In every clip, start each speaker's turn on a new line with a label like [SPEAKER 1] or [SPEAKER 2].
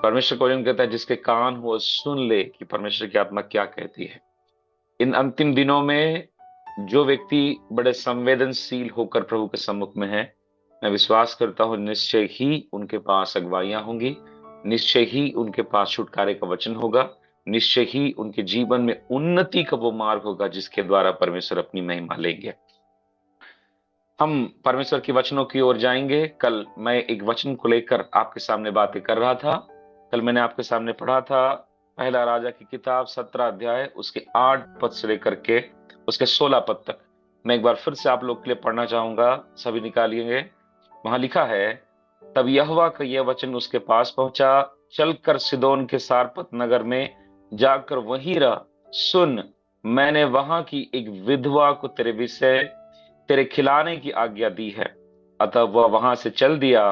[SPEAKER 1] परमेश्वर को वचन कहता है जिसके कान हो सुन ले कि परमेश्वर की आत्मा क्या कहती है। इन अंतिम दिनों में जो व्यक्ति बड़े संवेदनशील होकर प्रभु के सम्मुख में है, मैं विश्वास करता हूं निश्चय ही उनके पास अगुवाइयां होंगी, निश्चय ही उनके पास छुटकारे का वचन होगा, निश्चय ही उनके जीवन में उन्नति का वो मार्ग होगा जिसके द्वारा परमेश्वर अपनी महिमा लेंगे। हम परमेश्वर के वचनों की ओर जाएंगे। कल मैं एक वचन को लेकर आपके सामने बातें कर रहा था। कल मैंने आपके सामने पढ़ा था पहला राजा की किताब 17 अध्याय उसके 8 पद से लेकर के उसके 16 पद तक। मैं एक बार फिर से आप लोग के लिए पढ़ना चाहूंगा, सभी निकालिएंगे। वहां लिखा है, तब यहोवा का यह वचन उसके पास पहुंचा, चलकर सिदोन के सारपत नगर में जाकर वहीं रह। सुन, मैंने वहां की एक विधवा को तेरे विषय तेरे खिलाने की आज्ञा दी है। अतः वह वहां से चल दिया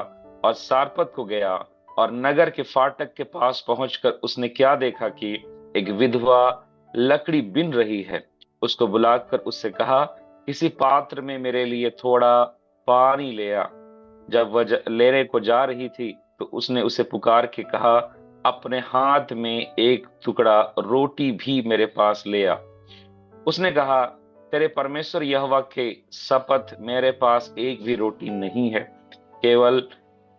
[SPEAKER 1] और सारपत को गया, और नगर के फाटक के पास पहुंचकर उसने क्या देखा कि एक विधवा लकड़ी बिन रही है। उसको बुलाकर उससे कहा, किसी पात्र में मेरे लिए थोड़ा पानी ले आ। जब वह लेने को जा रही थी तो उसने उसे पुकार के कहा, अपने हाथ में एक टुकड़ा रोटी भी मेरे पास ले आ। उसने कहा, तेरे परमेश्वर यहोवा के शपथ मेरे पास एक भी रोटी नहीं है, केवल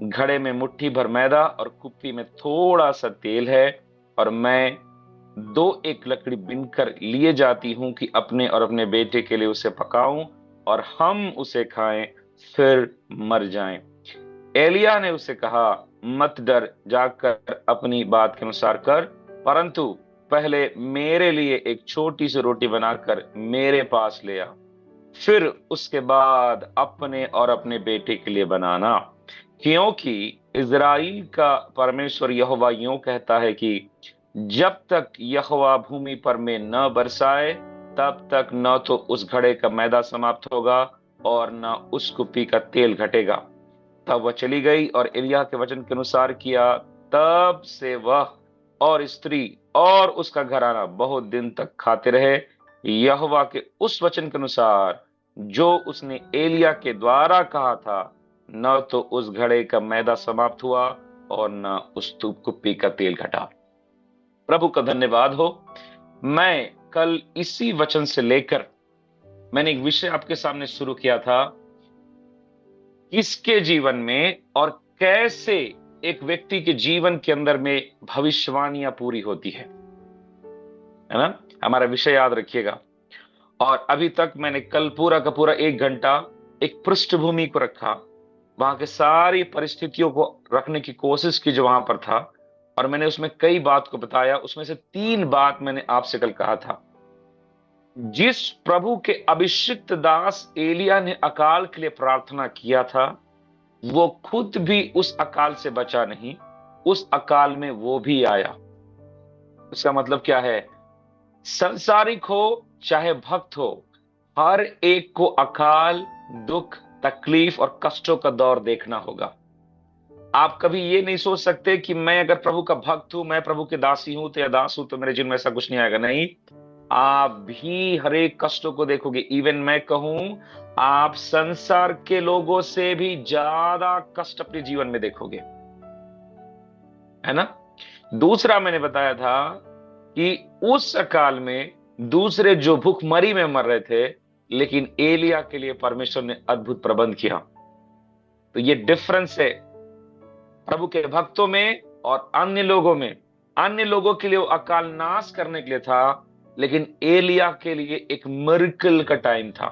[SPEAKER 1] घड़े में मुट्ठी भर मैदा और कुप्पी में थोड़ा सा तेल है। और मैं दो एक लकड़ी बिनकर लिए जाती हूं कि अपने और अपने बेटे के लिए उसे पकाऊं और हम उसे खाएं फिर मर जाएं। एलिया ने उसे कहा, मत डर, जाकर अपनी बात के अनुसार कर, परंतु पहले मेरे लिए एक छोटी सी रोटी बनाकर मेरे पास ले आ, फिर उसके बाद अपने और अपने बेटे के लिए बनाना। क्योंकि इज़राइल का परमेश्वर यहोवा यूं कहता है कि जब तक यहोवा भूमि पर में न बरसाए तब तक न तो उस घड़े का मैदा समाप्त होगा और न उस कुप्पी का तेल घटेगा। तब वह चली गई और एलिय्याह के वचन के अनुसार किया। तब से वह और स्त्री और उसका घराना बहुत दिन तक खाते रहे, यहोवा के उस वचन के अनुसार जो उसने एलिय्याह के द्वारा कहा था। न तो उस घड़े का मैदा समाप्त हुआ और न उस कुप्पी का तेल घटा। प्रभु का धन्यवाद हो। मैं कल इसी वचन से लेकर मैंने एक विषय आपके सामने शुरू किया था, किसके जीवन में और कैसे एक व्यक्ति के जीवन के अंदर में भविष्यवाणियां पूरी होती है ना। हमारा विषय याद रखिएगा। और अभी तक मैंने कल पूरा का पूरा 1 घंटा एक पृष्ठभूमि को रखा, वहां के सारी परिस्थितियों को रखने की कोशिश की जो वहां पर था, और मैंने उसमें कई बात को बताया। उसमें से 3 बात मैंने आपसे कल कहा था। जिस प्रभु के अभिषिक्त दास एलिय्याह ने अकाल के लिए प्रार्थना किया था, वो खुद भी उस अकाल से बचा नहीं, उस अकाल में वो भी आया। उसका मतलब क्या है? संसारिक हो चाहे भक्त हो, हर एक को अकाल, दुख, तकलीफ और कष्टों का दौर देखना होगा। आप कभी ये नहीं सोच सकते कि मैं अगर प्रभु का भक्त हूं, मैं प्रभु के दासी हूं तो या दास हूं तो मेरे जीवन में ऐसा कुछ नहीं आएगा। नहीं, आप भी हर एक कष्टों को देखोगे। इवन मैं कहूं, आप संसार के लोगों से भी ज्यादा कष्ट अपने जीवन में देखोगे, है ना। दूसरा मैंने बताया था कि उस अकाल में दूसरे जो भूखमरी में मर रहे थे, लेकिन एलिय्याह के लिए परमेश्वर ने अद्भुत प्रबंध किया। तो ये डिफरेंस है प्रभु के भक्तों में और अन्य लोगों में। अन्य लोगों के लिए वो अकाल नाश करने के लिए था, लेकिन एलिय्याह के लिए एक मिरेकल का टाइम था।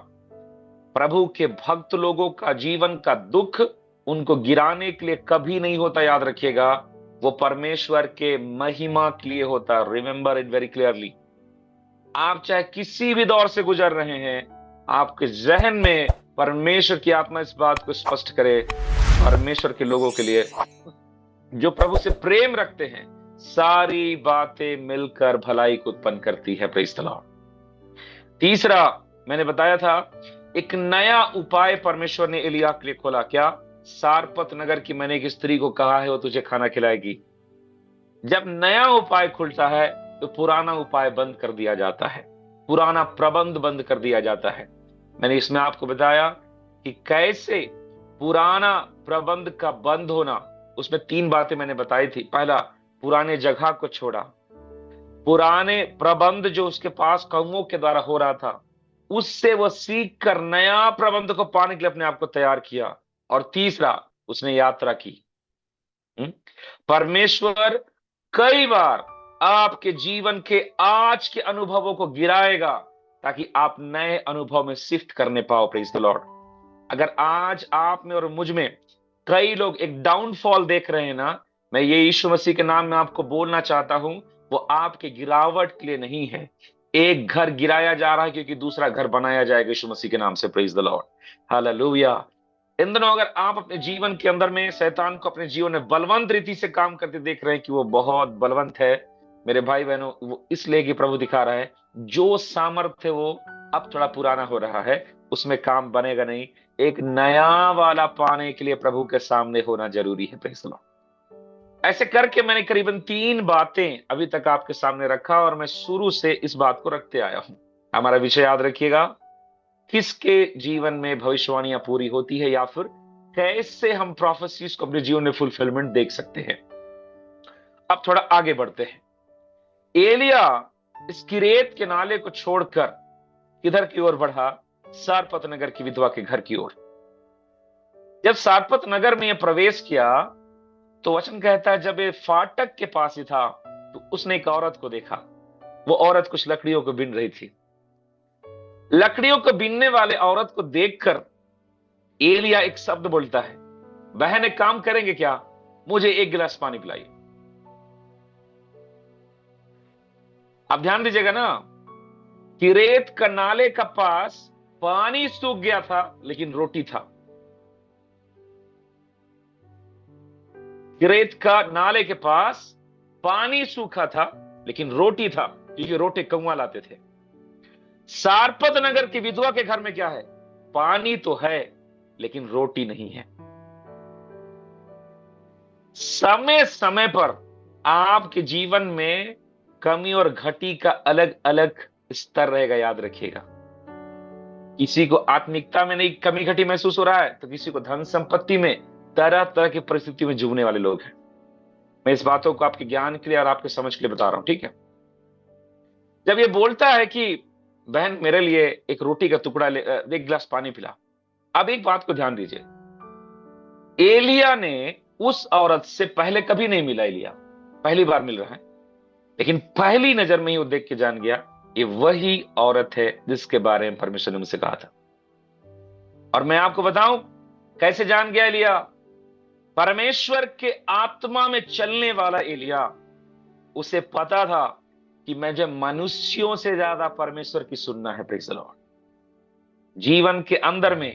[SPEAKER 1] प्रभु के भक्त लोगों का जीवन का दुख उनको गिराने के लिए कभी नहीं होता, याद रखिएगा। वो परमेश्वर के महिमा के लिए होता। Remember it very clearly. आप चाहे किसी भी दौर से गुजर रहे हैं, आपके जहन में परमेश्वर की आत्मा इस बात को स्पष्ट करे, परमेश्वर के लोगों के लिए जो प्रभु से प्रेम रखते हैं, सारी बातें मिलकर भलाई को उत्पन्न करती है। Praise the Lord. तीसरा मैंने बताया था, एक नया उपाय परमेश्वर ने एलिय्याह के लिए खोला। क्या? सारपत नगर की मैंने एक स्त्री को कहा है वो तुझे खाना खिलाएगी। जब नया उपाय खुलता है तो पुराना उपाय बंद कर दिया जाता है, पुराना प्रबंध बंद कर दिया जाता है। मैंने इसमें आपको बताया कि कैसे पुराना प्रबंध का बंद होना, उसमें 3 बातें मैंने बताई थी। पहला, पुराने जगह को छोड़ा, पुराने प्रबंध जो उसके पास कौमों के द्वारा हो रहा था उससे वो सीख कर नया प्रबंध को पाने के लिए अपने आप को तैयार किया। और तीसरा, उसने यात्रा की। हम्म? परमेश्वर कई बार आपके जीवन के आज के अनुभवों को गिराएगा ताकि आप नए अनुभव में शिफ्ट करने पाओ। Praise the Lord. अगर आज आप में और मुझ में कई लोग एक डाउनफॉल देख रहे हैं ना, मैं ये यीशु मसीह के नाम में आपको बोलना चाहता हूं, वो आपके गिरावट के लिए नहीं है। एक घर गिराया जा रहा है क्योंकि दूसरा घर बनाया जाएगा यीशु मसीह के नाम से। Praise the Lord, hallelujah. इन दिनों अगर आप अपने जीवन के अंदर में शैतान को अपने जीवन में बलवंत रीति से काम करते देख रहे हैं कि वो बहुत बलवंत है, मेरे भाई बहनों, वो इसलिए कि प्रभु दिखा रहा है जो सामर्थ्य वो अब थोड़ा पुराना हो रहा है उसमें काम बनेगा नहीं। एक नया वाला पाने के लिए प्रभु के सामने होना जरूरी है। Praise the Lord. ऐसे करके मैंने करीबन 3 बातें अभी तक आपके सामने रखा और मैं शुरू से इस बात को रखते आया हूं। हमारा विषय याद रखिएगा, किसके जीवन में भविष्यवाणियां पूरी होती है या फिर कैसे हम प्रोफेसीज को अपने जीवन में फुलफिलमेंट देख सकते हैं। अब थोड़ा आगे बढ़ते हैं। एलिया इस किरेत के नाले को छोड़कर किधर की ओर बढ़ा? सारपत नगर की विधवा के घर की ओर। जब सारपत नगर में यह प्रवेश किया तो वचन कहता है जब ये फाटक के पास ही था तो उसने एक औरत को देखा। वो औरत कुछ लकड़ियों को बीन रही थी। लकड़ियों को बीनने वाले औरत को देखकर एलिया एक शब्द बोलता है, बहन एक काम करेंगे क्या, मुझे 1 गिलास पानी पिलाइए। अब ध्यान दीजिएगा ना, किरेत का नाले का पास पानी सूख गया था लेकिन रोटी था। किरेत का नाले के पास पानी सूखा था लेकिन रोटी था, क्योंकि रोटी कौआ लाते थे। सारपत नगर की विधवा के घर में क्या है? पानी तो है लेकिन रोटी नहीं है। समय समय पर आपके जीवन में कमी और घटी का अलग अलग स्तर रहेगा, याद रखिएगा। किसी को आत्मिकता में नहीं कमी घटी महसूस हो रहा है तो किसी को धन संपत्ति में, तरह तरह की परिस्थिति में जूझने वाले लोग हैं। मैं इस बातों को आपके ज्ञान के लिए और आपके समझ के लिए बता रहा हूं, ठीक है। जब ये बोलता है कि बहन मेरे लिए एक रोटी का टुकड़ा 1 गिलास पानी पिला, अब एक बात को ध्यान दीजिए, एलिया ने उस औरत से पहले कभी नहीं मिला। एलिया पहली बार मिल रहा है, लेकिन पहली नजर में ही वो देख के जान गया ये वही औरत है जिसके बारे में परमेश्वर ने मुझसे कहा था। और मैं आपको बताऊं कैसे जान गया एलिया। परमेश्वर के आत्मा में चलने वाला एलिया, उसे पता था कि मुझे मनुष्यों से ज्यादा परमेश्वर की सुनना है। Praise the Lord. जीवन के अंदर में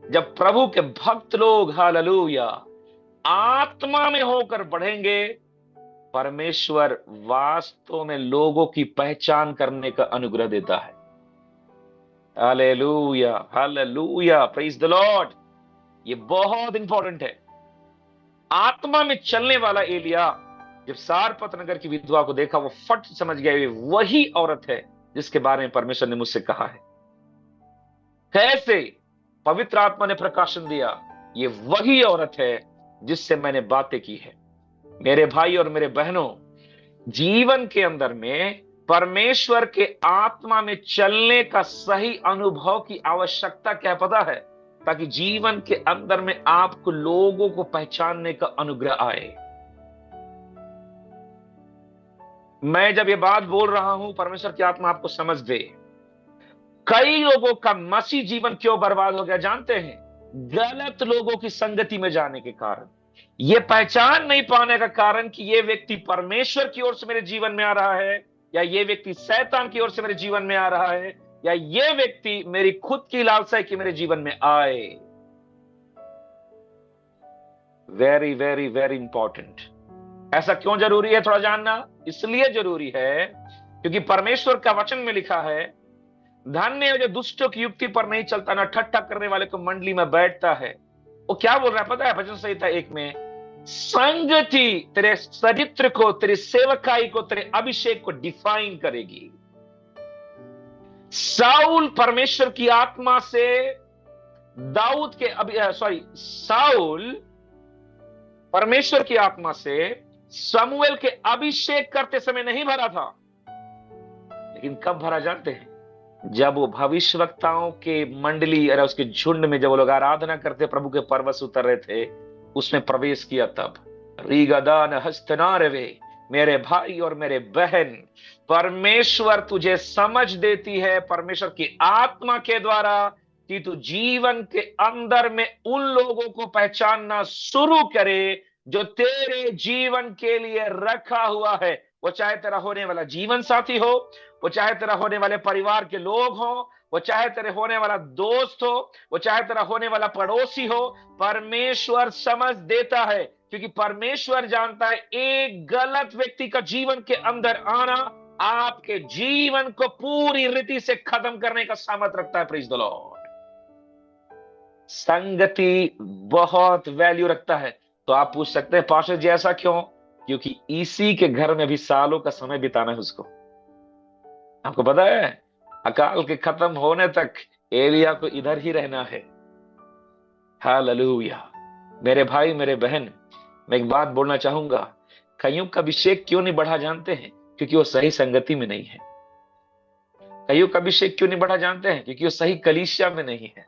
[SPEAKER 1] जब प्रभु के भक्त लोग, हालेलुया, आत्मा में होकर बढ़ेंगे, परमेश्वर वास्तव में लोगों की पहचान करने का अनुग्रह देता है। Hallelujah, hallelujah, praise the Lord. ये बहुत इंपॉर्टेंट है। आत्मा में चलने वाला एलिया जब सारपत नगर की विधवा को देखा, वो फट समझ गया ये वही औरत है जिसके बारे में परमेश्वर ने मुझसे कहा है। कैसे? पवित्र आत्मा ने प्रकाशन दिया, ये वही औरत है जिससे मैंने बातें की है। मेरे भाई और मेरे बहनों, जीवन के अंदर में परमेश्वर के आत्मा में चलने का सही अनुभव की आवश्यकता क्या पता है? ताकि जीवन के अंदर में आपको लोगों को पहचानने का अनुग्रह आए। मैं जब ये बात बोल रहा हूं, परमेश्वर की आत्मा आपको समझ दे। कई लोगों का मसीह जीवन क्यों बर्बाद हो गया जानते हैं? गलत लोगों की संगति में जाने के कारण। ये पहचान नहीं पाने का कारण कि ये व्यक्ति परमेश्वर की ओर से मेरे जीवन में आ रहा है या ये व्यक्ति शैतान की ओर से मेरे जीवन में आ रहा है या ये व्यक्ति मेरी खुद की लालसा है कि मेरे जीवन में आए। Very very very important. ऐसा क्यों जरूरी है थोड़ा जानना? इसलिए जरूरी है क्योंकि परमेश्वर का वचन में लिखा है, धन्य है जो दुष्टों की युक्ति पर नहीं चलता, ना ठट्ठा करने वाले को मंडली में बैठता है। वो क्या बोल रहा है पता है? भजन संहिता 1 में, संगति तेरे चरित्र को, तेरी सेवकाई को, तेरे अभिषेक को डिफाइन करेगी। साउल परमेश्वर की आत्मा से साउल परमेश्वर की आत्मा से समूएल के अभिषेक करते समय नहीं भरा था, लेकिन कब भरा जानते हैं? जब वो भविष्यवक्ताओं के मंडली और उसके झुंड में जब वो लोग आराधना करते, प्रभु के पर्वत से उतर रहे थे, उसमें प्रवेश किया तब। रीगदान हस्तनारवे, मेरे भाई और मेरे बहन, परमेश्वर तुझे समझ देती है परमेश्वर की आत्मा के द्वारा कि तू जीवन के अंदर में उन लोगों को पहचानना शुरू करे जो तेरे जीवन के लिए रखा हुआ है। वो चाहे तेरा होने वाला जीवन साथी हो, वो चाहे तेरा होने वाले परिवार के लोग हो, वो चाहे तेरे होने वाला दोस्त हो, वो चाहे तेरा होने वाला पड़ोसी हो, परमेश्वर समझ देता है, क्योंकि परमेश्वर जानता है एक गलत व्यक्ति का जीवन के अंदर आना आपके जीवन को पूरी रीति से खत्म करने का सामर्थ रखता है। Praise the Lord. संगति बहुत वैल्यू रखता है। तो आप पूछ सकते हैं पास्टर जी ऐसा क्यों? क्योंकि इसी के घर में भी सालों का समय बिताना है उसको। आपको पता है अकाल के खत्म होने तक एलिया को इधर ही रहना है। हालेलुया। मेरे भाई मेरे बहन, मैं एक बात बोलना चाहूंगा, कईयों का अभिषेक क्यों नहीं बढ़ा जानते हैं? क्योंकि वो सही संगति में नहीं है। कईयों का अभिषेक क्यों नहीं बढ़ा जानते हैं? क्योंकि वो सही कलीसिया में नहीं है।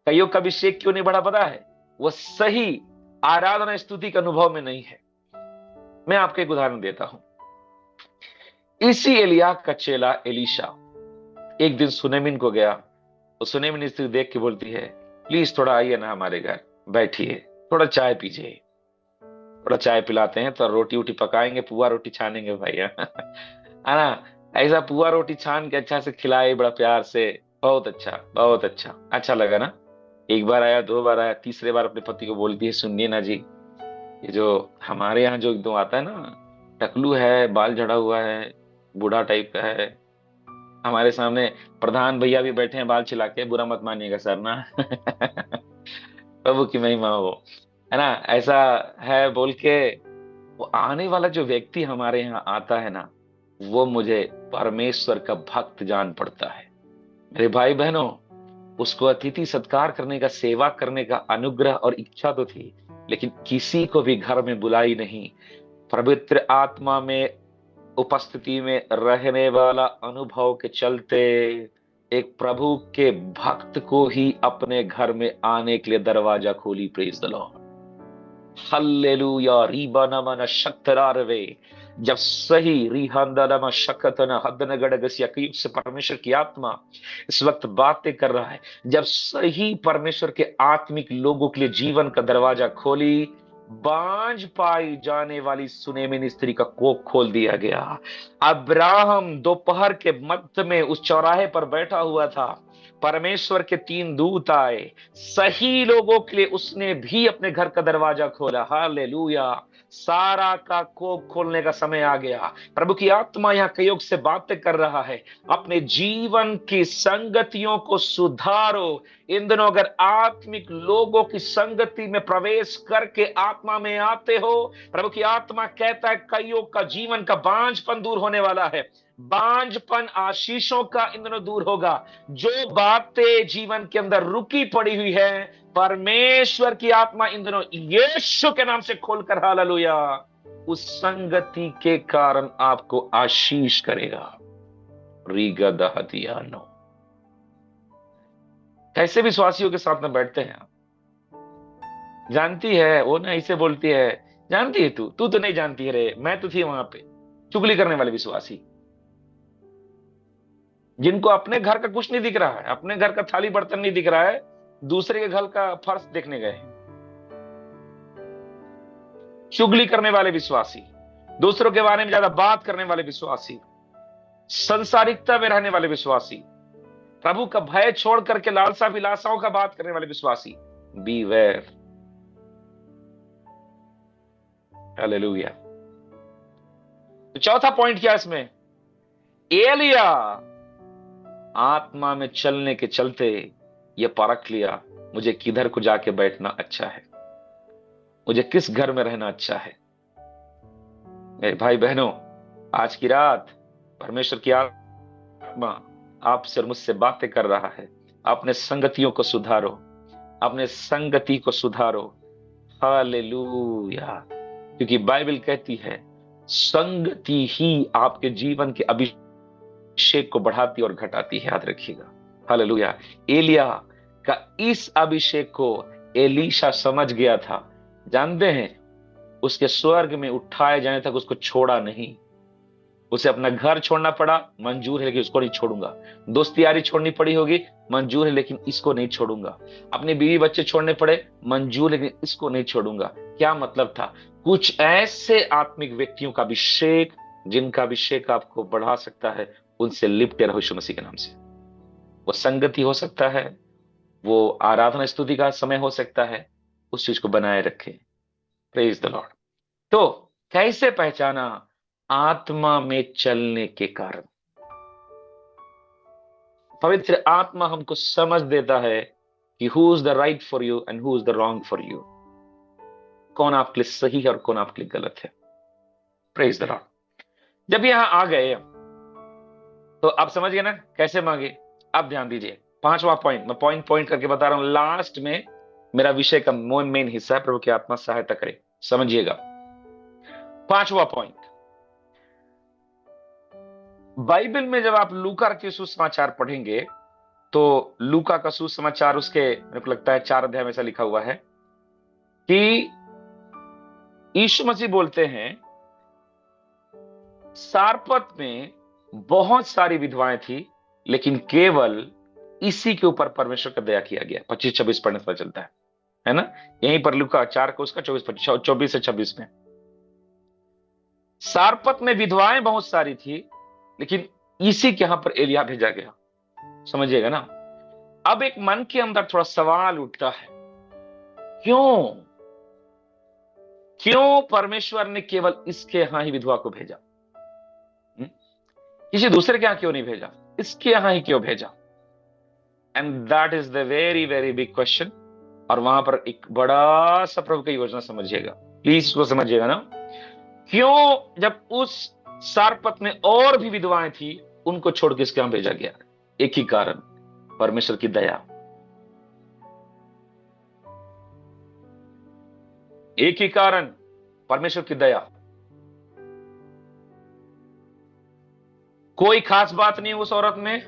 [SPEAKER 1] कईयों का अभिषेक क्यों नहीं बढ़ा पता है? वो सही आराधना स्तुति के अनुभव में नहीं है। मैं आपको एक उदाहरण देता हूं। इसी एलिया का चेला एलीशा एक दिन सुनेमिन को गया। तो सुनेमिन स्त्री देख के बोलती है, प्लीज थोड़ा आइए ना हमारे घर, बैठिए, थोड़ा चाय पीजिए। थोड़ा चाय पिलाते हैं, तो रोटी वोटी पकाएंगे, पुआ रोटी छानेंगे भैया है ना। ऐसा पुआ रोटी छान के अच्छा से खिलाए, बड़ा प्यार से। बहुत अच्छा, बहुत अच्छा, अच्छा लगा ना। एक बार आया, दो बार आया, तीसरे बार अपने पति को बोलती है, सुनिए ना जी, ये जो हमारे यहाँ जो एकदम आता है ना, टकलू है, बाल झड़ा हुआ है, बूढ़ा टाइप का है, हमारे सामने प्रधान भैया भी बैठे हैं बाल छिला के, बुरा मत मानिएगा सर ना प्रभु की महिमा हो, है ना, ऐसा है बोल के वो आने वाला जो व्यक्ति हमारे यहाँ आता है ना, वो मुझे परमेश्वर का भक्त जान पड़ता है। मेरे भाई बहनों, उसको अतिथि सत्कार करने का, सेवा करने का अनुग्रह और इच्छा तो थी, लेकिन किसी को भी घर में बुलाई नहीं। पवित्र आत्मा में उपस्थिति में रहने वाला अनुभव के चलते एक प्रभु के भक्त को ही अपने घर में आने के लिए दरवाजा खोली। Praise the Lord, hallelujah. रीबानामाना शक्तरारवे, जब सही रिहांदानामा शक्तना हदन गड़गसिया कयुग से परमेश्वर की आत्मा इस वक्त बातें कर रहा है, जब सही परमेश्वर के आत्मिक लोगों के लिए जीवन का दरवाजा खोली, बांझ पाई जाने वाली सुनेमिन स्त्री का कोख खोल दिया गया। अब्राहम दोपहर के मध्य में उस चौराहे पर बैठा हुआ था, परमेश्वर के तीन दूत आए, सही लोगों के लिए उसने भी अपने घर का दरवाजा खोला। हालेलुया। सारा का कोख खोलने का समय आ गया। प्रभु की आत्मा यहाँ कईयों से बातें कर रहा है, अपने जीवन की संगतियों को सुधारो। इन दिनों अगर आत्मिक लोगों की संगति में प्रवेश करके आत्मा में आते हो, प्रभु की आत्मा कहता है कईयों का जीवन का बांझपन दूर होने वाला है। बांझपन आशीषों का इन दिनों दूर होगा। जो बातें जीवन के अंदर रुकी पड़ी हुई है, परमेश्वर की आत्मा इन दिनों यीशु के नाम से खोलकर, हालेलुया, उस संगति के कारण आपको आशीष करेगा। रीगदहतियानो, कैसे विश्वासियों के साथ में बैठते हैं आप? जानती है वो ना, इसे बोलती है, जानती है तू तो नहीं जानती है रे, मैं तो थी वहां पे। चुगली करने वाले विश्वासी, जिनको अपने घर का कुछ नहीं दिख रहा है, अपने घर का थाली बर्तन नहीं दिख रहा है, दूसरे के घर का फर्श देखने गए। चुगली करने वाले विश्वासी, दूसरों के बारे में ज्यादा बात करने वाले विश्वासी, संसारिकता में रहने वाले विश्वासी, प्रभु का भय छोड़ करके लालसा विलासाओं का बात करने वाले विश्वासी, बीवेयर। हालेलुया। तो चौथा पॉइंट क्या इसमें? एलिया आत्मा में चलने के चलते यह परख लिया, मुझे किधर को जाके बैठना अच्छा है, मुझे किस घर में रहना अच्छा है। मेरे भाई बहनों, आज की रात परमेश्वर की आत्मा आपसे और मुझसे बातें कर रहा है। अपने संगतियों को सुधारो, अपने संगति को सुधारो। हालेलुया। क्योंकि बाइबल कहती है संगति ही आपके जीवन के अभिषेक को बढ़ाती और घटाती है, याद रखिएगा। हालेलुया। एलिया का इस अभिषेक को एलीशा समझ गया था। जानते हैं, उसके स्वर्ग में उठाए जाने तक उसको छोड़ा नहीं। उसे अपना घर छोड़ना पड़ा, मंजूर है, लेकिन उसको नहीं छोड़ूंगा। दोस्ती यारी छोड़नी पड़ी होगी, मंजूर है, लेकिन इसको नहीं छोड़ूंगा। अपने बीवी बच्चे छोड़ने पड़े, मंजूर, लेकिन इसको नहीं छोड़ूंगा। क्या मतलब था? कुछ ऐसे आत्मिक व्यक्तियों का अभिषेक, जिनका अभिषेक आपको बढ़ा सकता है, उनसे लिपटे रहो यीशु मसीह के नाम से। वो संगति हो सकता है, वो आराधना स्तुति का समय हो सकता है, उस चीज को बनाए रखें। Praise the Lord. तो कैसे पहचाना? आत्मा में चलने के कारण। पवित्र आत्मा हमको समझ देता है कि who is the right for you and who is the wrong for you. कौन आपके लिए सही है और कौन आपके लिए गलत है। Praise the Lord. जब यहां आ गए तो आप समझ गए ना कैसे मांगे। अब ध्यान दीजिए, पांचवा पॉइंट, मैं पॉइंट पॉइंट करके बता रहा हूं। लास्ट में मेरा विषय का मेन हिस्सा है। प्रभु की आत्मा सहायता करे, समझिएगा। पांचवा पॉइंट, बाइबल में जब आप लूका के सुसमाचार पढ़ेंगे तो लूका का सुसमाचार, उसके मेरे को लगता है 4 अध्याय में ऐसा लिखा हुआ है कि यीशु मसीह बोलते हैं, सारपत में बहुत सारी विधवाएं थी, लेकिन केवल इसी के ऊपर परमेश्वर का दया किया गया। 25-26 पढ़ने से पता चलता है ना। यहीं पर लूका 4 को उसका 24 से 26 में, सारपत में विधवाएं बहुत सारी थी, लेकिन इसी के यहां पर एलिया भेजा गया। समझिएगा ना। अब एक मन के अंदर थोड़ा सवाल उठता है, क्यों क्यों परमेश्वर ने केवल इसके यहां ही विधवा को भेजा? किसी दूसरे के यहां क्यों नहीं भेजा? इसके यहां ही क्यों भेजा? And that is the very very big question. और वहां पर एक बड़ा सा प्रभु की योजना समझिएगा, प्लीज इसको समझिएगा ना। क्यों जब उस सारपत में और भी विधवाएं थी, उनको छोड़ के इसके यहां भेजा गया? एक ही कारण, परमेश्वर की दया। एक ही कारण, परमेश्वर की दया। कोई खास बात नहीं उस औरत में,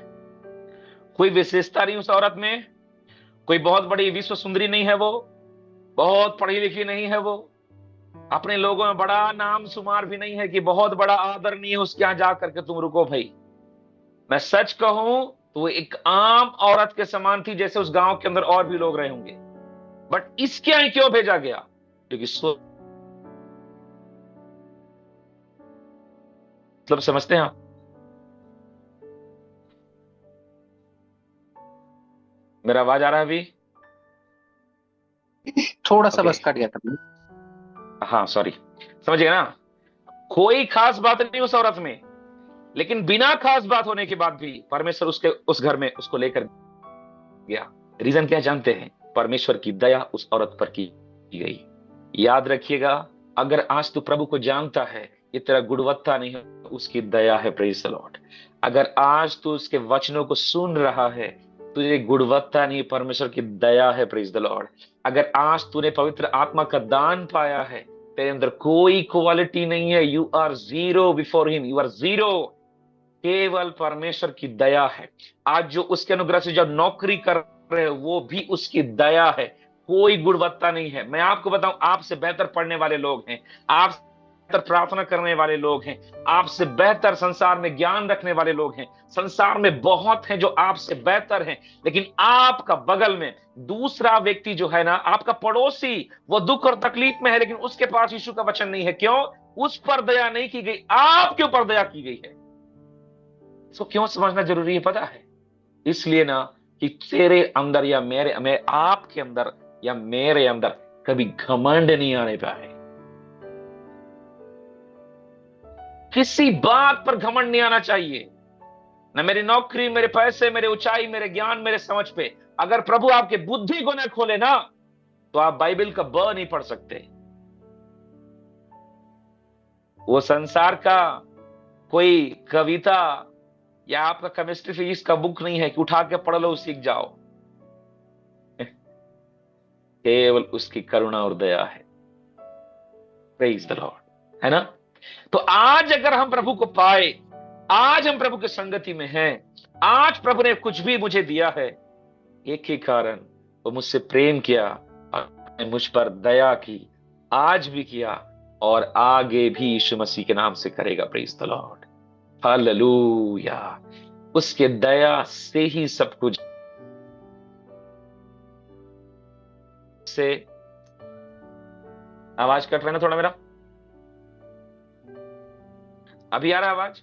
[SPEAKER 1] कोई विशेषता नहीं उस औरत में, कोई बहुत बड़ी विश्व सुंदरी नहीं है वो, बहुत पढ़ी लिखी नहीं है वो, अपने लोगों में बड़ा नाम शुमार भी नहीं है कि बहुत बड़ा आदर नहीं है उसके यहां जाकर के तुम रुको भाई। मैं सच कहूं तो वो एक आम औरत के समान थी, जैसे उस गांव के अंदर और भी लोग रहे होंगे। बट इसके यहां क्यों भेजा गया? क्योंकि मतलब समझते हैं आप? मेरा आवाज आ रहा है अभी?
[SPEAKER 2] थोड़ा सा बस कट गया था।
[SPEAKER 1] हाँ सॉरी, समझिए ना। कोई खास बात नहीं उस औरत में, लेकिन बिना खास बात होने के बाद भी परमेश्वर उसके उस घर में उसको लेकर गया। रीजन क्या जानते हैं? परमेश्वर की दया उस औरत पर की गई। याद रखिएगा, अगर आज तू प्रभु को जानता है, ये तेरा गुणवत्ता नहीं है, उसकी दया है। Praise the Lord. अगर आज तू उसके वचनों को सुन रहा है, तुझे गुणवत्ता नहीं, परमेश्वर की दया है। Praise the Lord. अगर आज तूने पवित्र आत्मा का दान पाया है, तेरे अंदर कोई क्वालिटी नहीं है, you are zero before him, you are zero. केवल परमेश्वर की दया है। आज जो उसके अनुग्रह से जब नौकरी कर रहे हो, वो भी उसकी दया है, कोई गुणवत्ता नहीं है। मैं आपको बताऊं, आपसे बेहतर पढ़ने वाले लोग हैं, आप बेहतर प्रार्थना करने वाले लोग हैं, आपसे बेहतर संसार में ज्ञान रखने वाले लोग हैं, संसार में बहुत हैं जो आपसे बेहतर हैं। लेकिन आपका बगल में दूसरा व्यक्ति जो है ना, आपका पड़ोसी, वो दुख और तकलीफ में है, लेकिन उसके पास यीशु का वचन नहीं है। क्यों? उस पर दया नहीं की गई, आपके ऊपर दया की गई है। इसको क्यों समझना जरूरी है पता है? इसलिए ना कि तेरे अंदर या मेरे आपके अंदर या मेरे अंदर कभी घमंड नहीं आने पाए। किसी बात पर घमंड नहीं आना चाहिए, ना मेरी नौकरी, मेरे पैसे, मेरे ऊंचाई, मेरे ज्ञान, मेरे समझ पे। अगर प्रभु आपके बुद्धि को ना खोले ना, तो आप बाइबल का ब नहीं पढ़ सकते। वो संसार का कोई कविता या आपका केमिस्ट्री फिजिक्स का बुक नहीं है कि उठा के पढ़ लो सीख जाओ। केवल उसकी करुणा और दया है। प्रेज द लॉर्ड, है ना। तो आज अगर हम प्रभु को पाए, आज हम प्रभु की संगति में हैं, आज प्रभु ने कुछ भी मुझे दिया है, एक ही कारण, वो मुझसे प्रेम किया और मुझ पर दया की, आज भी किया और आगे भी यीशु मसीह के नाम से करेगा। Praise the Lord, hallelujah. उसके दया से ही सब कुछ। से आवाज कट रहा है ना थोड़ा मेरा, अभी आ रहा है आवाज?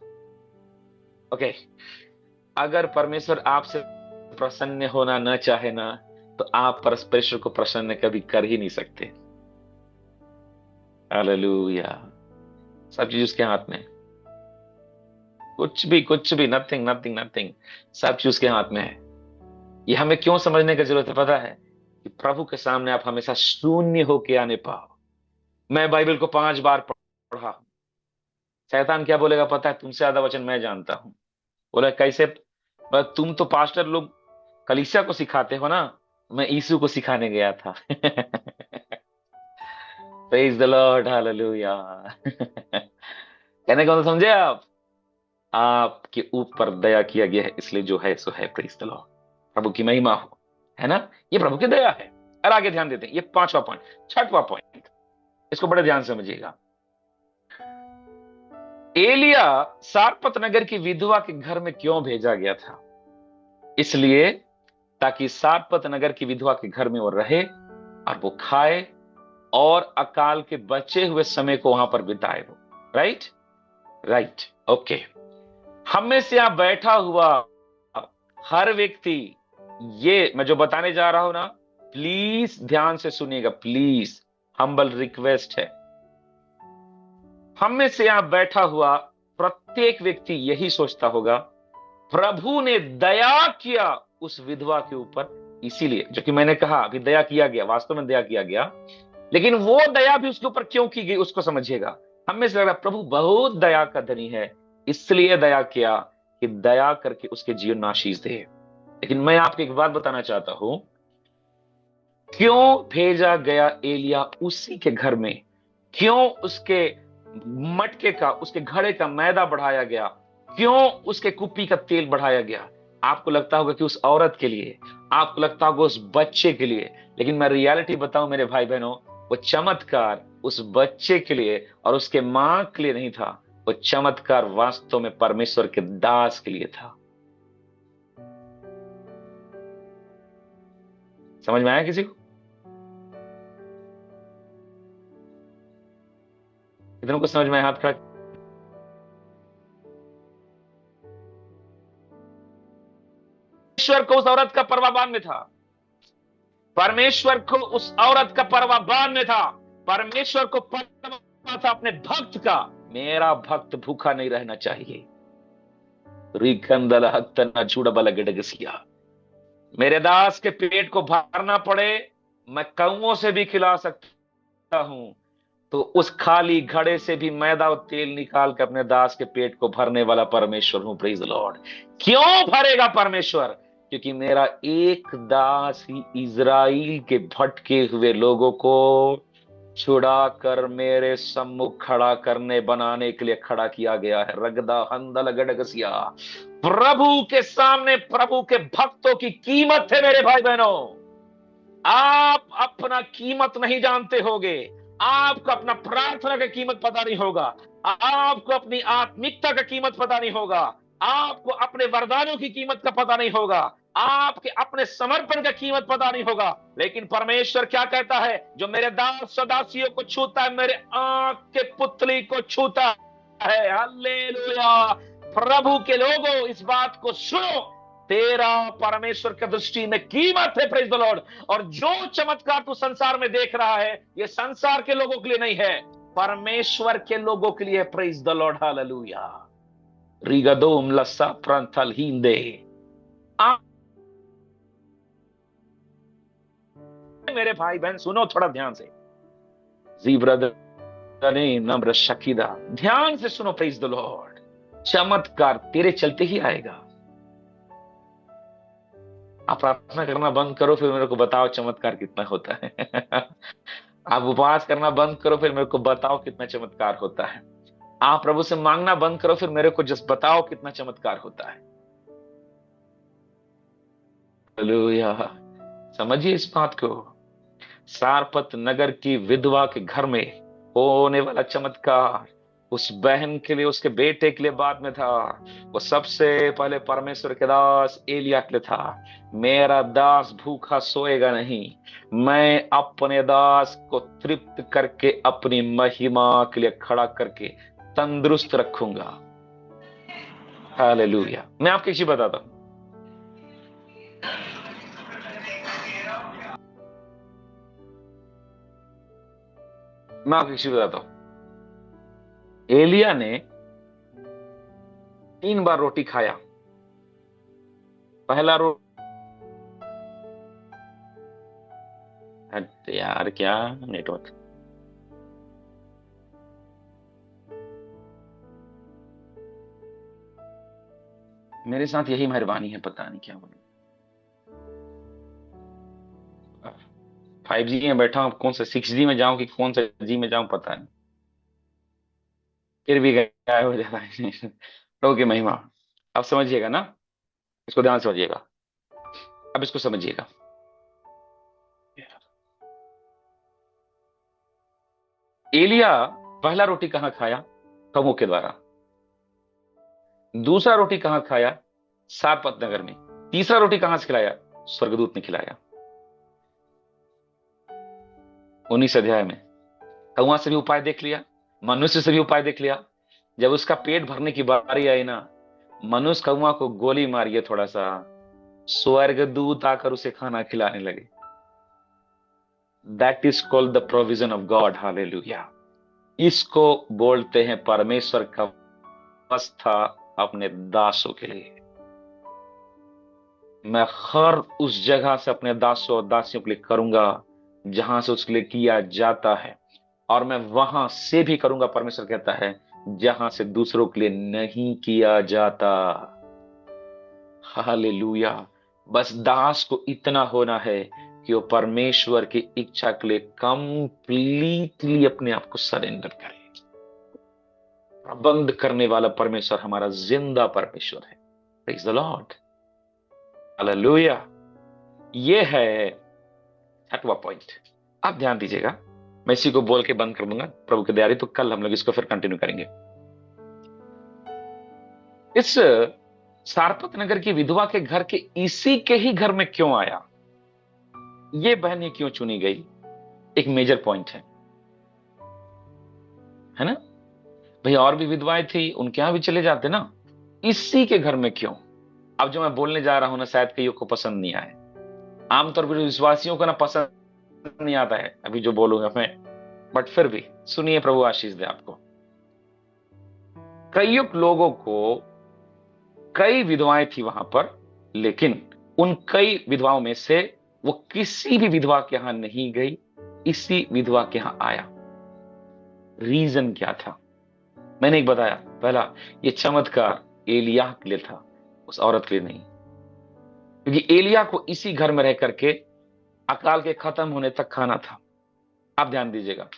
[SPEAKER 1] ओके। अगर परमेश्वर आपसे प्रसन्न होना न चाहे ना, तो आप परमेश्वर को प्रसन्न कभी कर ही नहीं सकते। हालेलुया। सब चीज उसके हाथ में, कुछ भी, नथिंग नथिंग नथिंग, सब चीज उसके हाथ में है। ये हमें क्यों समझने की जरूरत है पता है? कि प्रभु के सामने आप हमेशा शून्य होके आने पाओ। मैं बाइबल को 5 बार पढ़ा, शैतान क्या बोलेगा पता है? तुमसे ज्यादा वचन मैं जानता हूं। बोला कैसे? तुम तो पास्टर लोग कलीसिया को सिखाते हो ना, मैं यीशु को सिखाने गया था। Praise the Lord, hallelujah. कहने का मतलब समझे आप? आपके ऊपर दया किया गया है, इसलिए जो है सो है। प्रेज द लॉर्ड, प्रभु की महिमा हो, है ना। ये प्रभु की दया है। और आगे ध्यान देते हैं, ये 5वां पॉइंट, 6वां पॉइंट, इसको बड़े ध्यान से समझिएगा। एलिया सारपत नगर की विधवा के घर में क्यों भेजा गया था? इसलिए ताकि सारपत नगर की विधवा के घर में वो रहे और वो खाए और अकाल के बचे हुए समय को वहां पर बिताए वो। Right right, okay. हम में से यहां बैठा हुआ हर व्यक्ति, ये मैं जो बताने जा रहा हूं ना, प्लीज ध्यान से सुनिएगा, प्लीज, हम्बल रिक्वेस्ट है। हम में से यहां बैठा हुआ प्रत्येक व्यक्ति यही सोचता होगा, प्रभु ने दया किया उस विधवा के ऊपर, इसीलिए, जो कि मैंने कहा अभी, दया किया गया, वास्तव में दया किया गया, लेकिन वो दया भी उसके ऊपर क्यों की गई उसको समझिएगा। हमें से लग रहा प्रभु बहुत दया का धनी है, इसलिए दया किया कि दया करके उसके जीवन में आशीष दे। लेकिन मैं आपको एक बात बताना चाहता हूं, क्यों भेजा गया एलिया उसी के घर में? क्यों उसके मटके का, उसके घड़े का मैदा बढ़ाया गया? क्यों उसके कुप्पी का तेल बढ़ाया गया? आपको लगता होगा कि उस औरत के लिए, आपको लगता होगा उस बच्चे के लिए, लेकिन मैं रियलिटी बताऊं मेरे भाई बहनों, वो चमत्कार उस बच्चे के लिए और उसके मां के लिए नहीं था, वो चमत्कार वास्तव में परमेश्वर के दास के लिए था। समझ में आया किसी को? कितनों को समझ में आया? हाथ खड़ा। परमेश्वर को उस औरत का परवाबान में था, परमेश्वर को उस औरत का परवाबान में था, परमेश्वर को परवाह था अपने भक्त का, मेरा भक्त भूखा नहीं रहना चाहिए। मेरे दास के पेट को भरना पड़े, मैं कौओं से भी खिला सकता हूं, तो उस खाली घड़े से भी मैदा और तेल निकाल कर अपने दास के पेट को भरने वाला परमेश्वर हूं। Praise the Lord. क्यों भरेगा परमेश्वर? क्योंकि मेरा एक दास ही इज़राइल के भटके हुए लोगों को छुड़ा कर मेरे सम्मुख खड़ा करने, बनाने के लिए खड़ा किया गया है। रगदा हंदल गडगसिया, प्रभु के सामने प्रभु के भक्तों की कीमत है मेरे भाई बहनों। आप अपना कीमत नहीं जानते होगे, आपको अपना प्रार्थना का कीमत पता नहीं होगा, आपको अपनी आत्मिकता का कीमत पता नहीं होगा, आपको अपने वरदानों की कीमत का पता नहीं होगा, आपके अपने समर्पण का कीमत पता नहीं होगा। लेकिन परमेश्वर क्या कहता है? जो मेरे दास सदासियों को छूता है, मेरे आंख के पुतली को छूता है। हालेलुया। प्रभु के लोगों, इस बात को सुनो, तेरा परमेश्वर की दृष्टि में कीमत है। Praise the Lord. और जो चमत्कार तू संसार में देख रहा है, ये संसार के लोगों के लिए नहीं है, परमेश्वर के लोगों के लिए। Praise the Lord, hallelujah. रिगदोम लस्सा प्रंथल हिंदे। मेरे भाई बहन सुनो थोड़ा ध्यान से, जी ब्रदर ने नम्र शकीदा, ध्यान से सुनो। Praise the Lord. चमत्कार तेरे चलते ही आएगा। आप प्रार्थना करना बंद करो, फिर मेरे को बताओ चमत्कार कितना होता है। आप उपवास करना बंद करो, फिर मेरे को बताओ कितना चमत्कार होता है। आप प्रभु से मांगना बंद करो, फिर मेरे को जस्ट बताओ कितना चमत्कार होता है। हालेलुया। समझिए इस बात को। सारपत नगर की विधवा के घर में होने वाला चमत्कार उस बहन के लिए, उसके बेटे के लिए बाद में था। वो सबसे पहले परमेश्वर के दास एलिया के लिए था। मेरा दास भूखा सोएगा नहीं, मैं अपने दास को तृप्त करके अपनी महिमा के लिए खड़ा करके तंदुरुस्त रखूंगा। हालेलुया। मैं आपको एक चीज बताता हूं। मैं आपको एक चीज बताता हूं। एलिया ने 3 बार रोटी खाया। पहला यार क्या नेटवर्क। मेरे साथ यही मेहरबानी है, पता नहीं क्या बोलूं। 5G में बैठा हूं, कौन सा 6G में जाऊं कि कौन सा जी में जाऊं पता नहीं। फिर भी गायब हो जाता है। प्रभु की महिमा। अब समझिएगा ना, इसको ध्यान से समझिएगा। अब इसको समझिएगा। एलिया पहला रोटी कहां खाया? तमु के द्वारा। दूसरा रोटी कहां खाया? सारपत नगर में। तीसरा रोटी कहां से खिलाया? स्वर्गदूत ने खिलाया। 19 अध्याय में कौआ से भी उपाय देख लिया, मनुष्य से भी उपाय देख लिया। जब उसका पेट भरने की बारी आई ना, मनुष्य कौआ को गोली मारिए थोड़ा सा, स्वर्गदूत आकर उसे खाना खिलाने लगे। That is called the provision of God. Hallelujah. इसको बोलते हैं परमेश्वर का व्यवस्था अपने दासों के लिए। मैं हर उस जगह से अपने दासों और दासियों के लिए करूंगा जहां से उसके लिए किया जाता है, और मैं वहां से भी करूंगा, परमेश्वर कहता है, जहां से दूसरों के लिए नहीं किया जाता। हालेलुया। बस दास को इतना होना है कि वो परमेश्वर की इच्छा के लिए कंप्लीटली अपने आप को सरेंडर करे। प्रबंध करने वाला परमेश्वर हमारा जिंदा परमेश्वर है। Praise the Lord. हालेलुया। ये है 6वां पॉइंट। आप ध्यान दीजिएगा, मैं इसी को बोल के बंद कर दूंगा प्रभु की दया। तो कल हम लोग इसको फिर कंटिन्यू करेंगे। इस सारपत नगर की विधवा के घर के इसी के ही घर में क्यों आया? ये बहन ये क्यों चुनी गई? एक मेजर पॉइंट है ना। भाई और भी विधवाएं थी, उनके यहां भी चले जाते ना, इसी के घर में क्यों? अब जो मैं बोलने जा रहा हूं ना, शायद कईयों को पसंद नहीं आए। आमतौर पर विश्वासियों को ना पसंद नहीं आता है अभी जो बोलूंगा मैं, बट फिर भी सुनिए, प्रभु आशीष दे आपको। कईयों लोगों को कई विधवाएं थी वहां पर, लेकिन उन कई विधवाओं में से वो किसी भी विधवा के यहां नहीं गई, इसी विधवा के यहां आया। रीजन क्या था? मैंने एक बताया, पहला, ये चमत्कार एलिया के लिए था, उस औरत के लिए नहीं। क्योंकि एलिया को इसी घर में रह करके अकाल के खत्म होने तक खाना था। आप ध्यान दीजिएगा,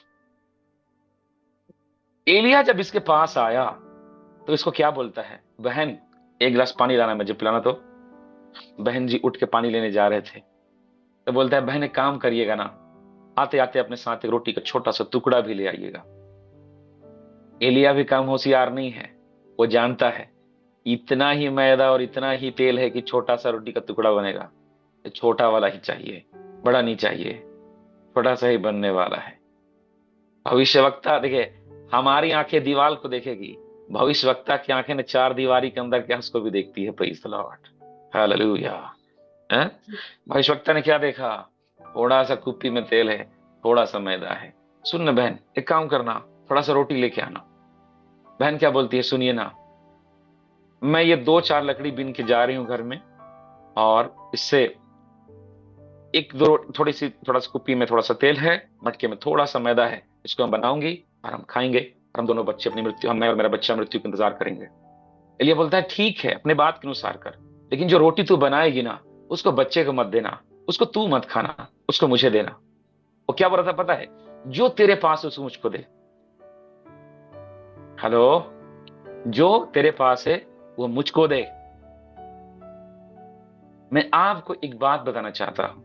[SPEAKER 1] एलिया जब इसके पास आया तो इसको क्या बोलता है? बहन, एक गिलास पानी लाना, मुझे पिलाना। तो बहन जी उठ के पानी लेने जा रहे थे, तो बोलता है, बहन एक काम करिएगा ना, आते आते अपने साथ एक रोटी का छोटा सा टुकड़ा भी ले आइएगा। एलिया भी कम होशियार नहीं है, वो जानता है इतना ही मैदा और इतना ही तेल है कि छोटा सा रोटी का टुकड़ा बनेगा। छोटा वाला ही चाहिए, बड़ा नहीं चाहिए, छोटा सा ही बनने वाला है। भविष्यवक्ता देखिए, हमारी आंखें दीवार को देखेगी, भविष्यवक्ता की आंखें ने 4 दीवारी के अंदर के उसको भी देखती है। Praise the Lord. हालेलुया। भविष्यवक्ता ने क्या देखा? थोड़ा सा कुप्पी में तेल है, थोड़ा सा मैदा है। सुन ना बहन, एक काम करना, थोड़ा सा रोटी लेके आना। बहन क्या बोलती है? सुनिए ना, मैं ये 2-4 लकड़ी बीन के जा रही हूं घर में, और इससे एक दो थोड़ी सी, थोड़ा सा कुप्पी में थोड़ा सा तेल है, मटके में थोड़ा सा मैदा है, इसको हम बनाऊंगी और हम खाएंगे, और हम दोनों बच्चे अपनी मृत्यु, मैं और मेरा बच्चा मृत्यु का इंतजार करेंगे। एलिया बोलता है, ठीक है, अपने बात के अनुसार कर, लेकिन जो रोटी तू बनाएगी ना, उसको बच्चे को मत देना, उसको तू मत खाना, उसको मुझे देना। वो क्या बोल रहा था पता है? जो तेरे पास है उसको मुझको दे। हेलो, जो तेरे पास है वो मुझको दे। मैं आपको एक बात बताना चाहता हूं,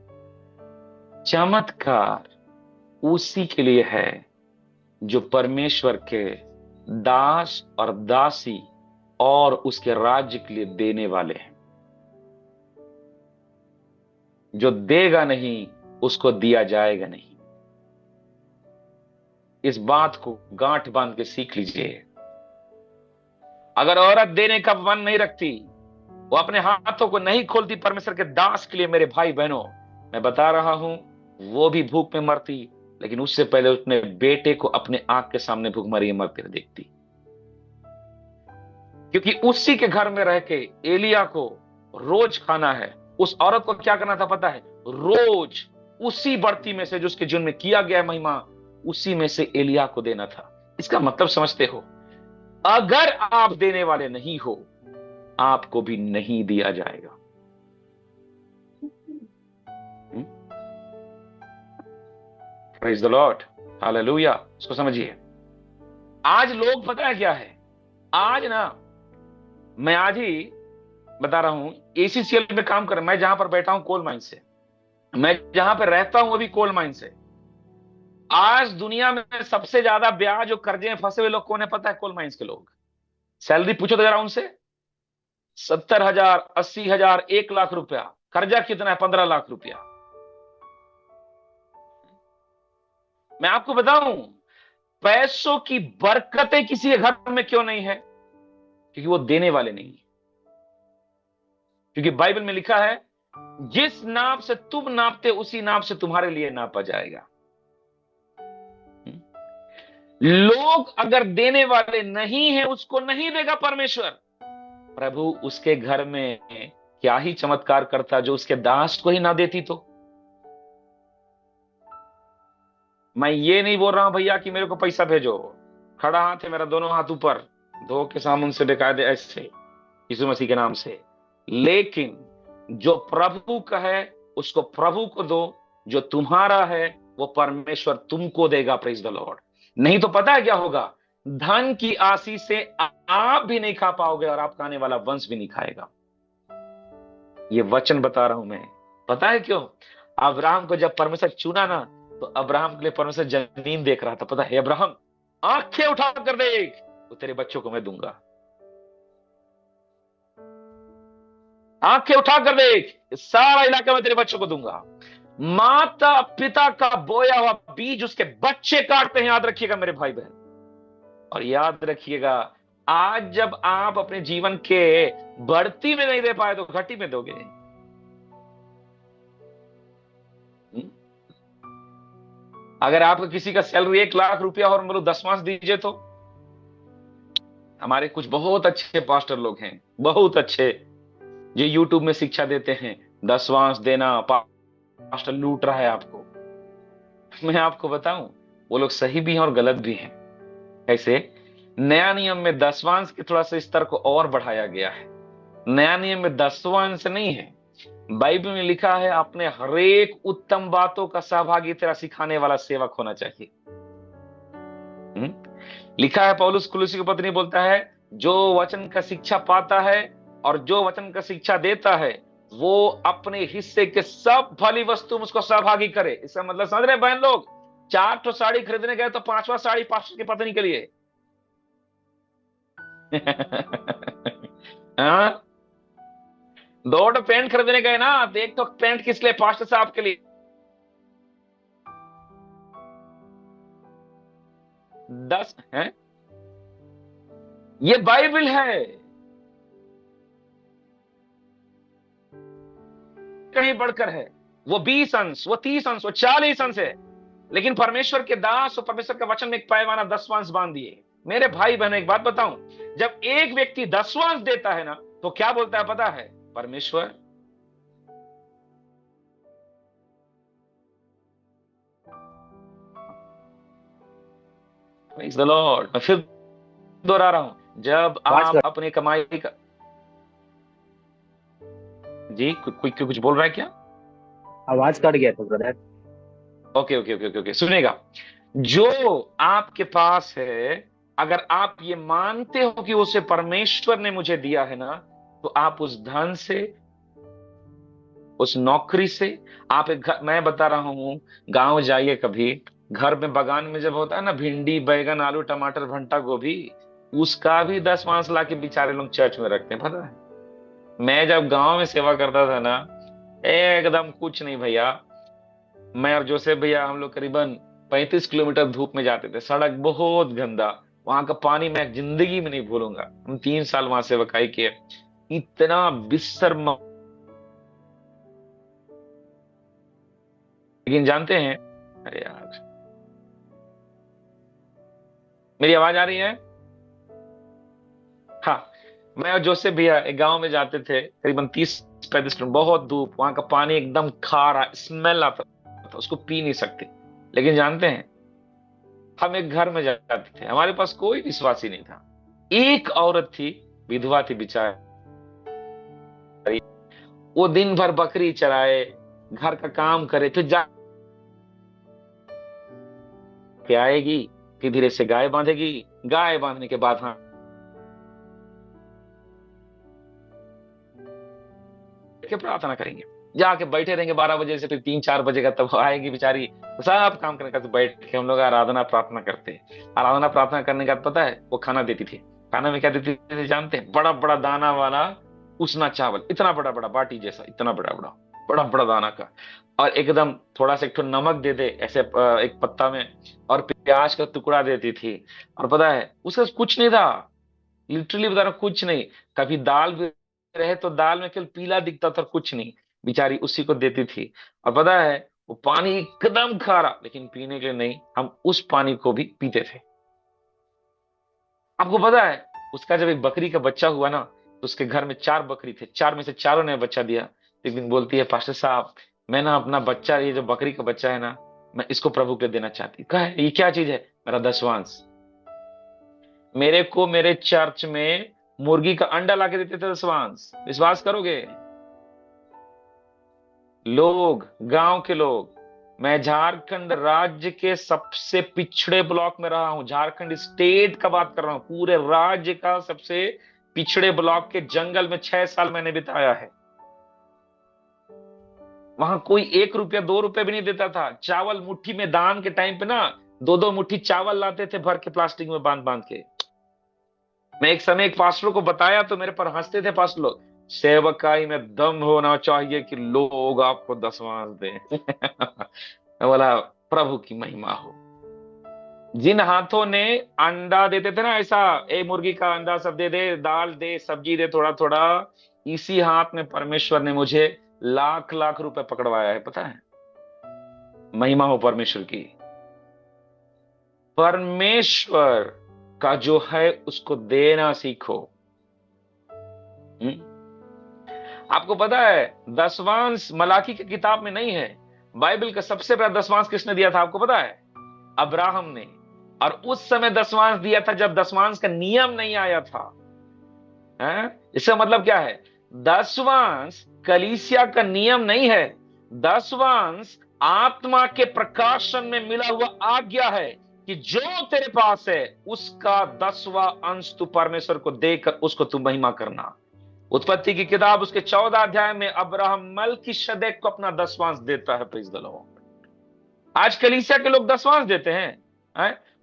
[SPEAKER 1] चमत्कार उसी के लिए है जो परमेश्वर के दास और दासी और उसके राज्य के लिए देने वाले हैं। जो देगा नहीं उसको दिया जाएगा नहीं। इस बात को गांठ बांध के सीख लीजिए। अगर औरत देने का मन नहीं रखती, वो अपने हाथों को नहीं खोलती परमेश्वर के दास के लिए, मेरे भाई बहनों, मैं बता रहा हूं, वो भी भूख में मरती, लेकिन उससे पहले उसने बेटे को अपने आंख के सामने भूखमरी मरते हुए देखती। क्योंकि उसी के घर में रह के एलिया को रोज खाना है। उस औरत को क्या करना था पता है? रोज उसी बढ़ती में से जो उसके जीवन में किया गया महिमा, उसी में से एलिया को देना था। इसका मतलब समझते हो? अगर आप देने वाले नहीं हो, आपको भी नहीं दिया जाएगा। Praise the Lord, hallelujah. इसको समझिए। आज लोग पता है क्या है? आज ना, मैं आज ही बता रहा हूं, एसीसीएल में काम कर, मैं जहां पर बैठा हूं कोल माइन से, मैं जहां पर रहता हूं वो भी कोल माइन से। आज दुनिया में सबसे ज्यादा ब्याज और कर्जे में फंसे हुए लोग कौन है पता है? कोल माइंस के लोग। सैलरी पूछो तो जरा उनसे, 70,000, 80,000, 1 लाख रुपया। कर्जा कितना है? 15 लाख रुपया। मैं आपको बताऊं, पैसों की बरकतें किसी के घर में क्यों नहीं है? क्योंकि वो देने वाले नहीं। क्योंकि बाइबल में लिखा है, जिस नाप से तुम नापते उसी नाप से तुम्हारे लिए नापा जाएगा। लोग अगर देने वाले नहीं है, उसको नहीं देगा परमेश्वर। प्रभु उसके घर में क्या ही चमत्कार करता जो उसके दास को ही ना देती तो। मैं ये नहीं बोल रहा हूं भैया कि मेरे को पैसा भेजो, खड़ा हाथ है मेरा, दोनों हाथ ऊपर, धो के सामुन से बेकायदे ऐसे, यीशु मसीह के नाम से। लेकिन जो प्रभु का है उसको प्रभु को दो, जो तुम्हारा है वो परमेश्वर तुमको देगा। Praise the Lord. नहीं तो पता है क्या होगा? धन की आशीष से आप भी नहीं खा पाओगे और आपका आने वाला वंश भी नहीं खाएगा। ये वचन बता रहा हूं मैं। पता है क्यों? अब्राहम को जब परमेश्वर चुना ना, तो अब्राहम के लिए परमेश्वर जमीन देख रहा था। पता है, अब्राहम आंखें उठा कर देख, तो तेरे बच्चों को मैं दूंगा। आंखें उठा कर देख, सारा इलाका मैं तेरे बच्चों को दूंगा। माता पिता का बोया हुआ बीज उसके बच्चे काटते हैं, याद रखिएगा मेरे भाई बहन। और याद रखिएगा, आज जब आप अपने जीवन के बढ़ती में नहीं दे पाए तो घटी में दोगे। अगर आपको किसी का सैलरी 1 लाख रुपया और मतलब 10वांश दीजिए तो। हमारे कुछ बहुत अच्छे पास्टर लोग हैं, बहुत अच्छे, जो यूट्यूब में शिक्षा देते हैं, 10वांश देना, पास्टर लूट रहा है आपको। मैं आपको बताऊं, वो लोग सही भी हैं और गलत भी हैं। ऐसे नया नियम में 10वांश के थोड़ा सा स्तर को और बढ़ाया गया है। नया नियम में 10वांश नहीं है। बाइबल में लिखा है, अपने हरेक उत्तम बातों का सहभागी तेरा सिखाने वाला सेवक होना चाहिए। लिखा है, पौलुस कुलुसी की पत्नी बोलता है, जो वचन का शिक्षा पाता है और जो वचन का शिक्षा देता है, वो अपने हिस्से के सब भली वस्तु में उसको सहभागी करे। इसका मतलब समझ रहे बहन लोग? 4 साड़ी खरीदने गए तो 5वां साड़ी पास्टर की पत्नी के लिए। हाँ, 2 पैंट खरीदने गए ना, तो एक तो पैंट किस लिए? पास्टर साहब के लिए। 10 है, ये बाइबल है। कहीं बढ़कर है। वो 20 अंश, वो 30 अंश, वो 40 अंश है। लेकिन परमेश्वर के दास और परमेश्वर का वचन में एक पैमाना 10वांश बांध दिए। मेरे भाई बहनों, एक बात बताऊं, जब एक व्यक्ति 10वांश देता है ना, तो क्या बोलता है पता है? परमेश्वर प्रेज द लॉर्ड। मैं फिर दोहरा रहा हूं, जब
[SPEAKER 2] आवाज
[SPEAKER 1] आप
[SPEAKER 2] कट
[SPEAKER 1] अपनी कमाई का, जी कोई कुछ बोल रहा है क्या?
[SPEAKER 2] आवाज कट गया था brother.
[SPEAKER 1] Okay okay okay okay okay, सुनेगा। जो आपके पास है, अगर आप ये मानते हो कि उसे परमेश्वर ने मुझे दिया है ना, तो आप उस धन से, उस नौकरी से, आप एक घर, मैं बता रहा हूं, गांव जाइए कभी, घर में बगान में जब होता है ना भिंडी बैगन आलू टमाटर भंटा गोभी, उसका भी 10-5 लाख के बेचारे लोग चर्च में रखते हैं, पता है। मैं जब गांव में सेवा करता था ना, एकदम कुछ नहीं भैया। मैं और जोसेफ भैया हम लोग करीबन 35 किलोमीटर धूप में जाते थे, सड़क बहुत गंदा, वहां का पानी मैं जिंदगी में नहीं भूलूंगा। हम 3 साल वहां सेवकाई किए, इतना बिस्तर लेकिन जानते हैं, अरे यार, मेरी आवाज आ रही है? हाँ। मैं और जोसेफ भैया एक गांव में जाते थे, करीबन 30-35 किलोमीटर, बहुत धूप, वहां का पानी एकदम खारा, स्मेल आता था, उसको पी नहीं सकते। लेकिन जानते हैं, हम एक घर में जाते थे, हमारे पास कोई विश्वासी नहीं था। एक औरत थी, विधवा थी बेचारी, वो दिन भर बकरी चराए, घर का काम करे, फिर जाके आएगी, फिर धीरे से गाय बांधेगी, गाय बांधने के बाद हाँ के प्रार्थना करेंगे, जाके बैठे रहेंगे 12 बजे से, फिर 3-4 बजे का तब आएगी बेचारी, तो सब काम करने का, तो बैठ के हम लोग आराधना प्रार्थना करते हैं। आराधना प्रार्थना करने का पता है वो खाना देती थी। खाना में क्या देती थी जानते हैं? बड़ा बड़ा दाना वाला उसना चावल, इतना बड़ा बड़ा बाटी जैसा, इतना बड़ा बड़ा बड़ा बड़ा दाना का, और एकदम थोड़ा सा एक ठो नमक दे दे ऐसे एक पत्ता में, और प्याज का टुकड़ा देती थी। और पता है उसका कुछ नहीं था, लिटरली बता रहा हूं, कुछ नहीं। कभी दाल भी रहे तो दाल में केवल पीला दिखता था, कुछ नहीं, बेचारी उसी को देती थी। और पता है वो पानी एकदम खारा, लेकिन पीने के लिए नहीं, हम उस पानी को भी पीते थे। आपको पता है उसका जब एक बकरी का बच्चा हुआ ना, तो उसके घर में 4 बकरी थे, चार में से चारों ने बच्चा दिया। एक दिन बोलती है, पास्टर साहब, मैं ना अपना बच्चा, ये जो बकरी का बच्चा है ना, मैं इसको प्रभु के लिए देना चाहती हूँ। कहा ये क्या चीज है? मेरा दसवांश। मेरे को मेरे चर्च में मुर्गी का अंडा लाके देते थे दसवांश, विश्वास करोगे? लोग, गांव के लोग, मैं झारखंड राज्य के सबसे पिछड़े ब्लॉक में रहा हूं, झारखंड स्टेट का बात कर रहा हूं, पूरे राज्य का सबसे पिछड़े ब्लॉक के जंगल में 6 साल मैंने बिताया है। वहां कोई 1 रुपया 2 रुपया भी नहीं देता था। चावल मुट्ठी में, दान के टाइम पे ना 2-2 मुट्ठी चावल लाते थे भर के, प्लास्टिक में बांध बांध के। मैं एक समय एक पास्टर को बताया तो मेरे पर हंसते थे पास्टर लोग। सेवकाई में दम होना चाहिए कि लोग आपको दसवांश दें। मैं बोला प्रभु की महिमा हो। जिन हाथों ने अंडा देते थे ना ऐसा, ए मुर्गी का अंडा सब दे दे, दाल दे, सब्जी दे, थोड़ा थोड़ा, इसी हाथ में परमेश्वर ने मुझे लाख लाख रुपए पकड़वाया है, पता है। महिमा हो परमेश्वर की। परमेश्वर का जो है उसको देना सीखो। हम्म? आपको पता है दसवांश मलाकी की किताब में नहीं है। बाइबल का सबसे पहला दसवांश किसने दिया था आपको पता है? अब्राहम ने। और उस समय दसवांश दिया था जब दसवांश का नियम नहीं आया था। इसका मतलब क्या है? दसवांश कलीसिया का नियम नहीं है, दसवांश आत्मा के प्रकाशन में मिला हुआ आज्ञा है कि जो तेरे पास है उसका 10वां अंश तू परमेश्वर को देकर उसको तू महिमा करना। उत्पत्ति की किताब उसके 14 अध्याय में अब्राहम मलकीशेदेक को अपना दसवांश देता है। Praise the Lord. आज कलीसिया के लोग दसवांश देते हैं?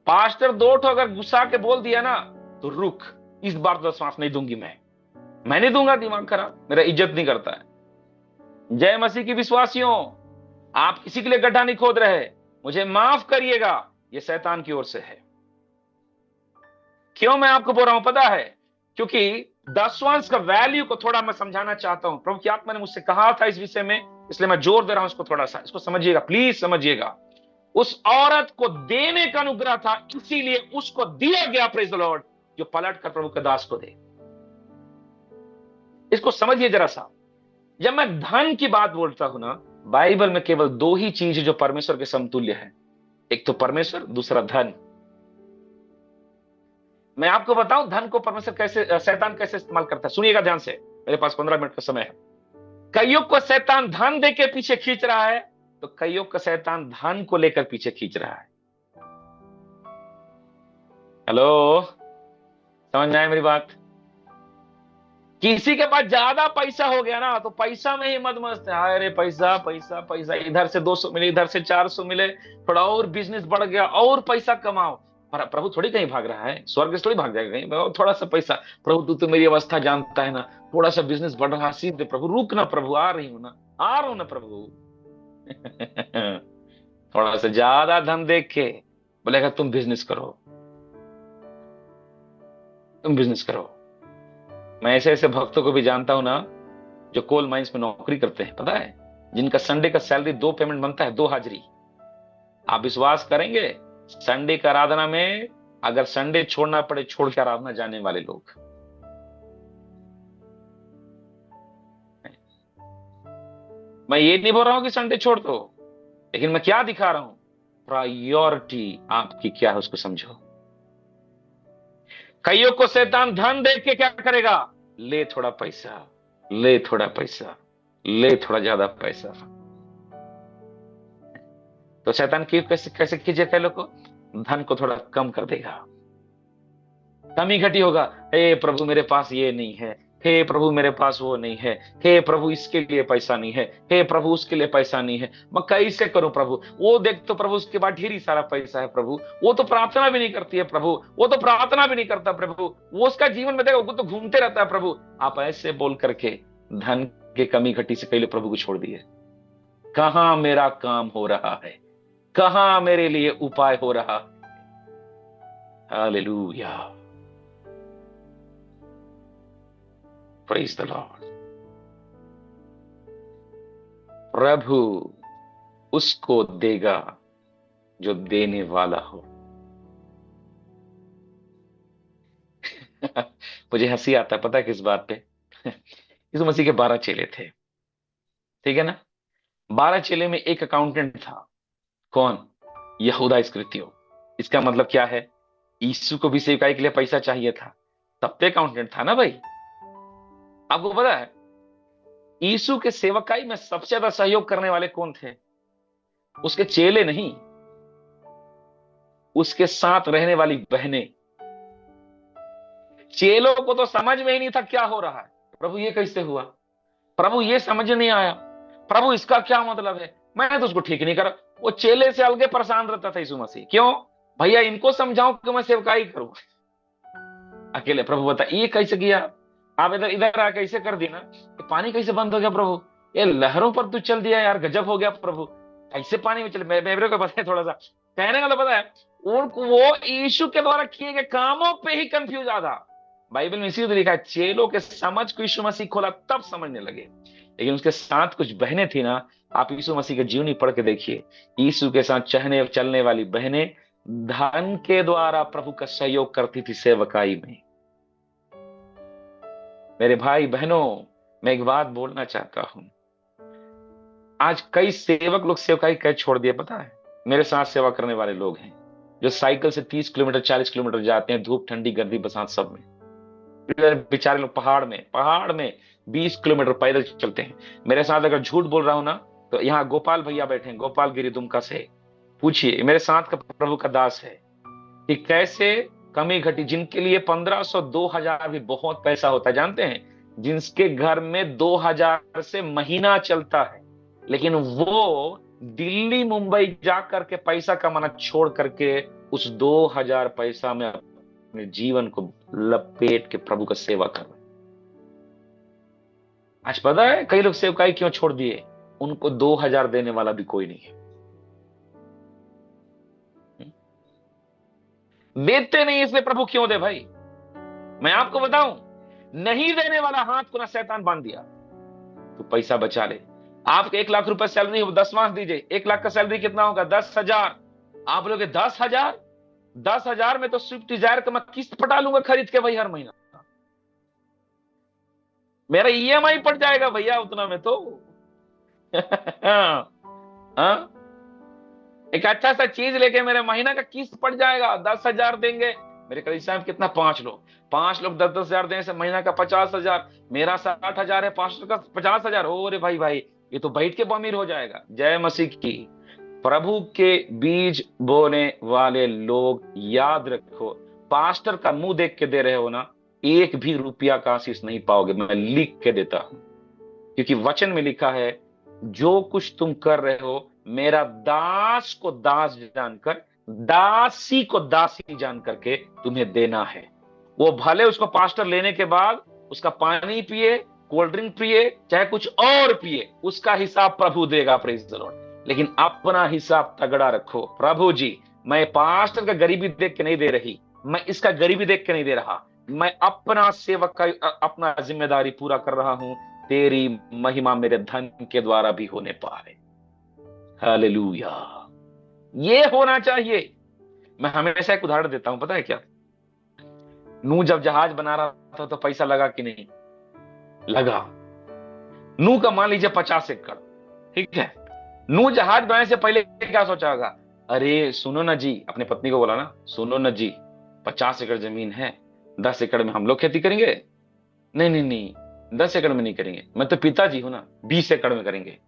[SPEAKER 1] पास्टर दो ठो अगर गुस्सा के बोल दिया ना, तो रुक, इस बार दसवांश नहीं दूंगी, मैं नहीं दूंगा, दिमाग खराब, मेरा इज्जत नहीं करता है। जय मसीह की विश्वासियों, आप किसी के लिए गड्ढा नहीं खोद रहे, मुझे माफ करिएगा, ये शैतान की ओर से है। क्यों मैं आपको बोल रहा हूं पता है? क्योंकि दसवांश का वैल्यू को थोड़ा मैं समझाना चाहता हूं। प्रभु की आत्मा ने मुझसे कहा था इस विषय में, इसलिए मैं जोर दे रहा हूं इसको, थोड़ा सा इसको समझिएगा, प्लीज समझिएगा। उस औरत को देने का अनुग्रह था, इसीलिए उसको दिया गया, प्रेज द लॉर्ड, जो पलट कर प्रभु के दास को दे। इसको समझिए जरा सा। जब मैं धन की बात बोलता हूं ना, बाइबल में केवल 2 ही चीज जो परमेश्वर के समतुल्य है, एक तो परमेश्वर, दूसरा धन। मैं आपको बताऊं धन को परमेश्वर कैसे, शैतान कैसे इस्तेमाल करता है, सुनिएगा ध्यान से, मेरे पास 15 मिनट का समय है। कईयों को शैतान धन देके पीछे खींच रहा है, तो कईयों को शैतान धन को लेकर पीछे खींच रहा है। हेलो, समझ में आए मेरी बात? किसी के पास ज्यादा पैसा हो गया ना तो पैसा में ही मद मस्त है। अरे पैसा पैसा पैसा, इधर से 200 मिले, इधर से 400 मिले, थोड़ा और बिजनेस बढ़ गया और पैसा कमाओ। पर प्रभु थोड़ी कहीं भाग रहा है, स्वर्ग से थोड़ी भाग जाएगा कहीं, और थोड़ा सा पैसा। प्रभु तू तो मेरी अवस्था जानता है ना, थोड़ा सा बिजनेस बढ़ रहा, सीधे प्रभु रुक ना, प्रभु आ रही हूं ना, आ रहा हूं ना प्रभु। थोड़ा सा ज्यादा धन देख के बोलेगा तुम बिजनेस करो, तुम बिजनेस करो। मैं ऐसे ऐसे भक्तों को भी जानता हूं ना, जो कोल माइंस में नौकरी करते हैं, पता है, जिनका संडे का सैलरी 2 पेमेंट बनता है, 2 हाजिरी। आप विश्वास करेंगे, संडे का आराधना में अगर संडे छोड़ना पड़े, छोड़ के आराधना जाने वाले लोग। मैं ये नहीं बोल रहा हूं कि संडे छोड़ दो, लेकिन मैं क्या दिखा रहा हूं, प्रायोरिटी आपकी क्या है उसको समझो। कईयों को शैतान धन देख के क्या करेगा, ले थोड़ा पैसा, ले थोड़ा पैसा, ले थोड़ा ज्यादा पैसा। तो शैतान की कैसे कैसे कीजिए, कई लोग को धन को थोड़ा कम कर देगा, कमी घटी होगा। हे प्रभु मेरे पास ये नहीं है, हे प्रभु मेरे पास वो नहीं है, हे प्रभु इसके लिए पैसा नहीं है, हे प्रभु उसके लिए पैसा नहीं है, मैं कैसे करूं प्रभु? वो देख तो प्रभु उसके बाद ढेरी सारा पैसा है प्रभु, वो तो प्रार्थना भी नहीं करती है प्रभु, वो तो प्रार्थना भी नहीं करता प्रभु, वो उसका जीवन में देखो वो तो घूमते रहता है प्रभु। आप ऐसे बोल करके धन के कमी घटी से कई लोग प्रभु को छोड़ दिए। कहां मेरा काम हो रहा है, कहां मेरे लिए उपाय हो रहा है? Hallelujah, praise the Lord. प्रभु उसको देगा जो देने वाला हो। मुझे हंसी आता है, पता है किस बात पे? यीशु मसीह के 12 चेले थे, ठीक है ना? 12 चेले में एक अकाउंटेंट था। कौन? यहूदा इस्करियोती। इसका मतलब क्या है? यीशु को भी सेवकाई के लिए पैसा चाहिए था, तब तो अकाउंटेंट था ना भाई। आपको पता है यीशु के सेवकाई में सबसे ज्यादा सहयोग करने वाले कौन थे? उसके चेले नहीं, उसके साथ रहने वाली बहनें। चेलों को तो समझ में ही नहीं था क्या हो रहा है। प्रभु ये कैसे हुआ, प्रभु ये समझ नहीं आया, प्रभु इसका क्या मतलब है, मैंने तो उसको ठीक नहीं करा। वो चेले से अलगे परेशान रहता था यीशु मसीह। क्यों? भैया इनको समझाऊं कि मैं सेवकाई करूं। अकेले प्रभु बता ये कैसे किया, आप इधर इधर आ कैसे कर दी ना, ये पानी कैसे बंद हो गया प्रभु, ये लहरों पर तू चल दिया यार, गजब हो गया प्रभु, कैसे पानी में चले। मेरे को पता है, थोड़ा सा कहने का तो पता है, उनको वो यीशु के द्वारा किए गए कामों पे ही कंफ्यूज आधा। बाइबल में इसी तो लिखा है, चेलों के समझ को यीशु मसीह खोला तब समझने लगे। लेकिन उसके साथ कुछ बहनें थी ना, आप यीशु मसीह के जीवनी पढ़ के देखिए, यीशु के साथ चहने चलने वाली बहनें धन के द्वारा प्रभु का सहयोग करती थी सेवकाई में। मेरे भाई बहनों, मैं एक बात बोलना चाहता हूं, आज कई सेवक लोग सेवकाई कैसे छोड़ दिए पता है? मेरे साथ सेवा करने वाले लोग हैं जो साइकिल से 30 किलोमीटर 40 किलोमीटर जाते हैं, धूप ठंडी गर्मी बरसात सब में। बेचारे लोग पहाड़ में 20 किलोमीटर पैदल चलते हैं। मेरे साथ अगर झूठ बोल रहा हूं ना, तो यहाँ गोपाल भैया बैठे हैं, गोपाल गिरी दुमका से, पूछिए, मेरे साथ का प्रभु का दास है कि कैसे कमी घटी। जिनके लिए 1500 2000 भी बहुत पैसा होता है, जानते हैं? जिनके घर में 2000 से महीना चलता है, लेकिन वो दिल्ली मुंबई जाकर के पैसा कमाना छोड़ करके उस 2000 पैसा में अपने जीवन को लपेट के प्रभु का सेवा कर रहे। आज पता है कई लोग सेवकाई क्यों छोड़ दिए? उनको 2000 देने वाला भी कोई नहीं है। देते नहीं इसलिए प्रभु क्यों दे भाई? मैं आपको बताऊं, नहीं देने वाला हाथ को ना शैतान बांध दिया तो पैसा बचा ले। आपको 1 लाख रुपए सैलरी हो, 10 मास दीजिए, 1 लाख का सैलरी कितना होगा? 10,000। आप बोलोगे 10,000? 10,000 में तो स्विफ्ट डिजायर का मैं किस्त पटा लूंगा खरीद के भाई हर महीना, मेरा ईएमआई पड़ जाएगा भैया उतना में तो। हाँ? एक अच्छा सा चीज लेके मेरे महीना का किस्त पड़ जाएगा, 10,000 देंगे। मेरे करीब साहब कितना? 5 लोग, 5 लोग 10,000 देने से महीना का 50,000, मेरा 60,000 है, 5 लोग का 50,000। ओ रे भाई भाई, ये तो बैठ के अमीर हो जाएगा। जय मसीह की। प्रभु के बीज बोने वाले लोग याद रखो, पास्टर का मुंह देख के दे रहे हो ना, एक भी रुपया का आशीष नहीं पाओगे, मैं लिख के देता हूं। क्योंकि वचन में लिखा है, जो कुछ तुम कर रहे हो मेरा दास को दास जानकर, दासी को दासी जान करके तुम्हें देना है। वो भले उसको पास्टर लेने के बाद उसका पानी पिए, कोल्ड ड्रिंक पिए, चाहे कुछ और पिए, उसका हिसाब प्रभु देगा, प्रेज द लॉर्ड। लेकिन अपना हिसाब तगड़ा रखो। प्रभु जी, मैं पास्टर का गरीबी देख के नहीं दे रही, मैं इसका गरीबी देख के नहीं दे रहा, मैं अपना सेवक का अपना जिम्मेदारी पूरा कर रहा हूं, तेरी महिमा मेरे धन के द्वारा भी होने पाए। हालेलुया। ये होना चाहिए। मैं हमेशा एक उदाहरण देता हूं, पता है क्या? नूह जब जहाज बना रहा था तो पैसा लगा कि नहीं लगा? नूह का मान लीजिए 50 एकड़, ठीक है। नूह जहाज बनाने से पहले क्या सोचा होगा? अरे सुनो ना जी, अपने पत्नी को बोला ना, सुनो ना जी, 50 एकड़ जमीन है, 10 एकड़ में हम लोग खेती करेंगे। नहीं नहीं नहीं, 10 एकड़ में नहीं करेंगे, मैं तो पिताजी हूं ना, 20 एकड़ में करेंगे।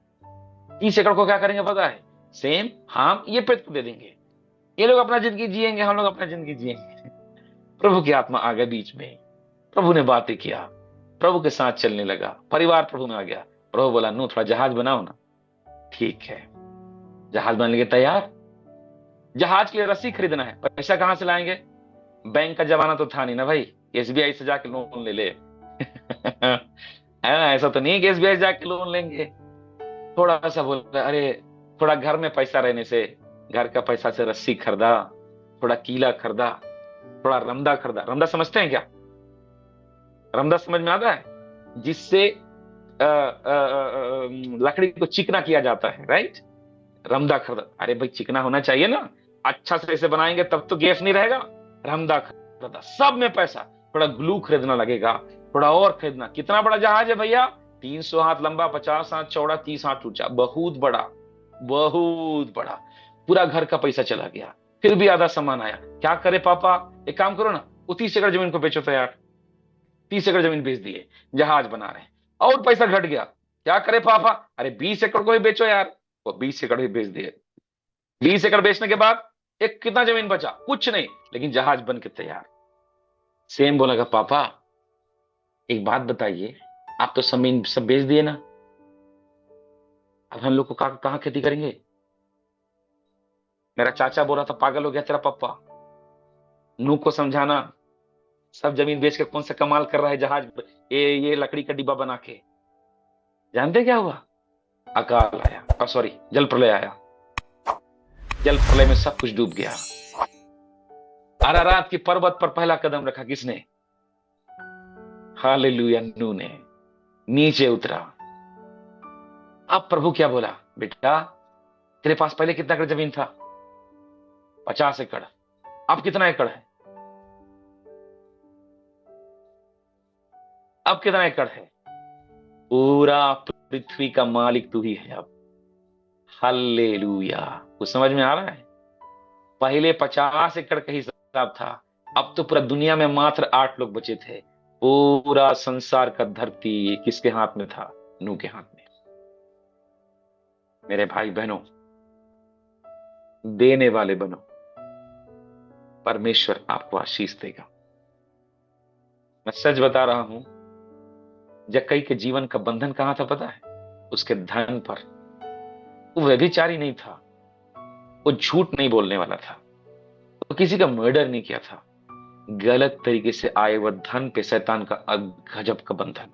[SPEAKER 1] 30 एकड़ को क्या करेंगे पता है? सेम हम ये पेट को दे देंगे, ये लोग अपना जिंदगी जिएंगे, हम लोग अपना जिंदगी जिएंगे। प्रभु की आत्मा आ गया बीच में, प्रभु ने बातें किया, प्रभु के साथ चलने लगा, परिवार प्रभु में आ गया। प्रभु बोला, नू थोड़ा जहाज बनाओ ना। ठीक है, जहाज बनाने के तैयार। जहाज के लिए रस्सी खरीदना है, पैसा कहां से लाएंगे? बैंक का जमाना तो था नहीं ना भाई, एसबीआई से जाके लोन ले ले। ऐसा तो नहीं है कि एसबीआई से जाके लोन लेंगे। थोड़ा सा बोल रहा, अरे थोड़ा घर में पैसा रहने से, घर का पैसा से रस्सी खरीदा, थोड़ा कीला खरीदा, थोड़ा रमदा खरीदा। रमदा समझते हैं क्या? रमदा समझ में आता है? जिससे लकड़ी को चिकना किया जाता है, राइट? रमदा खरीदा। अरे भाई चिकना होना चाहिए ना, अच्छा से इसे बनाएंगे तब तो गैस नहीं रहेगा। रमदा खरीदा, सब में पैसा। थोड़ा ग्लू खरीदना लगेगा, थोड़ा और खरीदना। कितना बड़ा जहाज है भैया? 300 हाथ लंबा, 50 हाथ चौड़ा, 30 हाथ ऊंचा, बहुत बड़ा, बहुत बड़ा। पूरा घर का पैसा चला गया, फिर भी आधा सामान आया। क्या करे पापा? एक काम करो ना, वो 30 एकड़ जमीन को बेचो तो यार। 30 एकड़ जमीन बेच दिए, जहाज बना रहे हैं, और पैसा घट गया। क्या करे पापा? अरे 20 एकड़ को ही बेचो यार। वो 20 एकड़ ही बेच दिए। 20 एकड़ बेचने के बाद एक कितना जमीन बचा? कुछ नहीं, लेकिन जहाज बन के तैयार। सेम बोलेगा, पापा एक बात बताइए, आप तो जमीन सब बेच दिए ना, अब हम लोग को कहां खेती करेंगे? मेरा चाचा बोल रहा था, पागल हो गया तेरा पप्पा। नूह को समझाना, सब जमीन बेच के कौन सा कमाल कर रहा है, जहाज ये लकड़ी का डिब्बा बना के। जानते क्या हुआ? अकाल आया, सॉरी, जल प्रलय आया। जल प्रलय में सब कुछ डूब गया। अरारात की पर्वत पर पहला कदम रखा किसने? हालेलुया, नूह ने। नीचे उतरा। अब प्रभु क्या बोला? बेटा तेरे पास पहले कितना एकड़ जमीन था? 50 एकड़। अब कितना एकड़ है? अब कितना एकड़ है? पूरा पृथ्वी का मालिक तू ही है अब। हालेलुया। कुछ समझ में आ रहा है? पहले 50 एकड़ का हिसाब था, अब तो पूरा दुनिया में मात्र 8 लोग बचे थे। पूरा संसार का धरती किसके हाथ में था? नूह के हाथ में। मेरे भाई बहनों, देने वाले बनो, परमेश्वर आपको आशीष देगा। मैं सच बता रहा हूं, जक्कई के जीवन का बंधन कहां था पता है? उसके धन पर। वो व्यभिचारी नहीं था, वो झूठ नहीं बोलने वाला था, वो किसी का मर्डर नहीं किया था। गलत तरीके से आए वह धन पे शैतान का गजब का बंधन।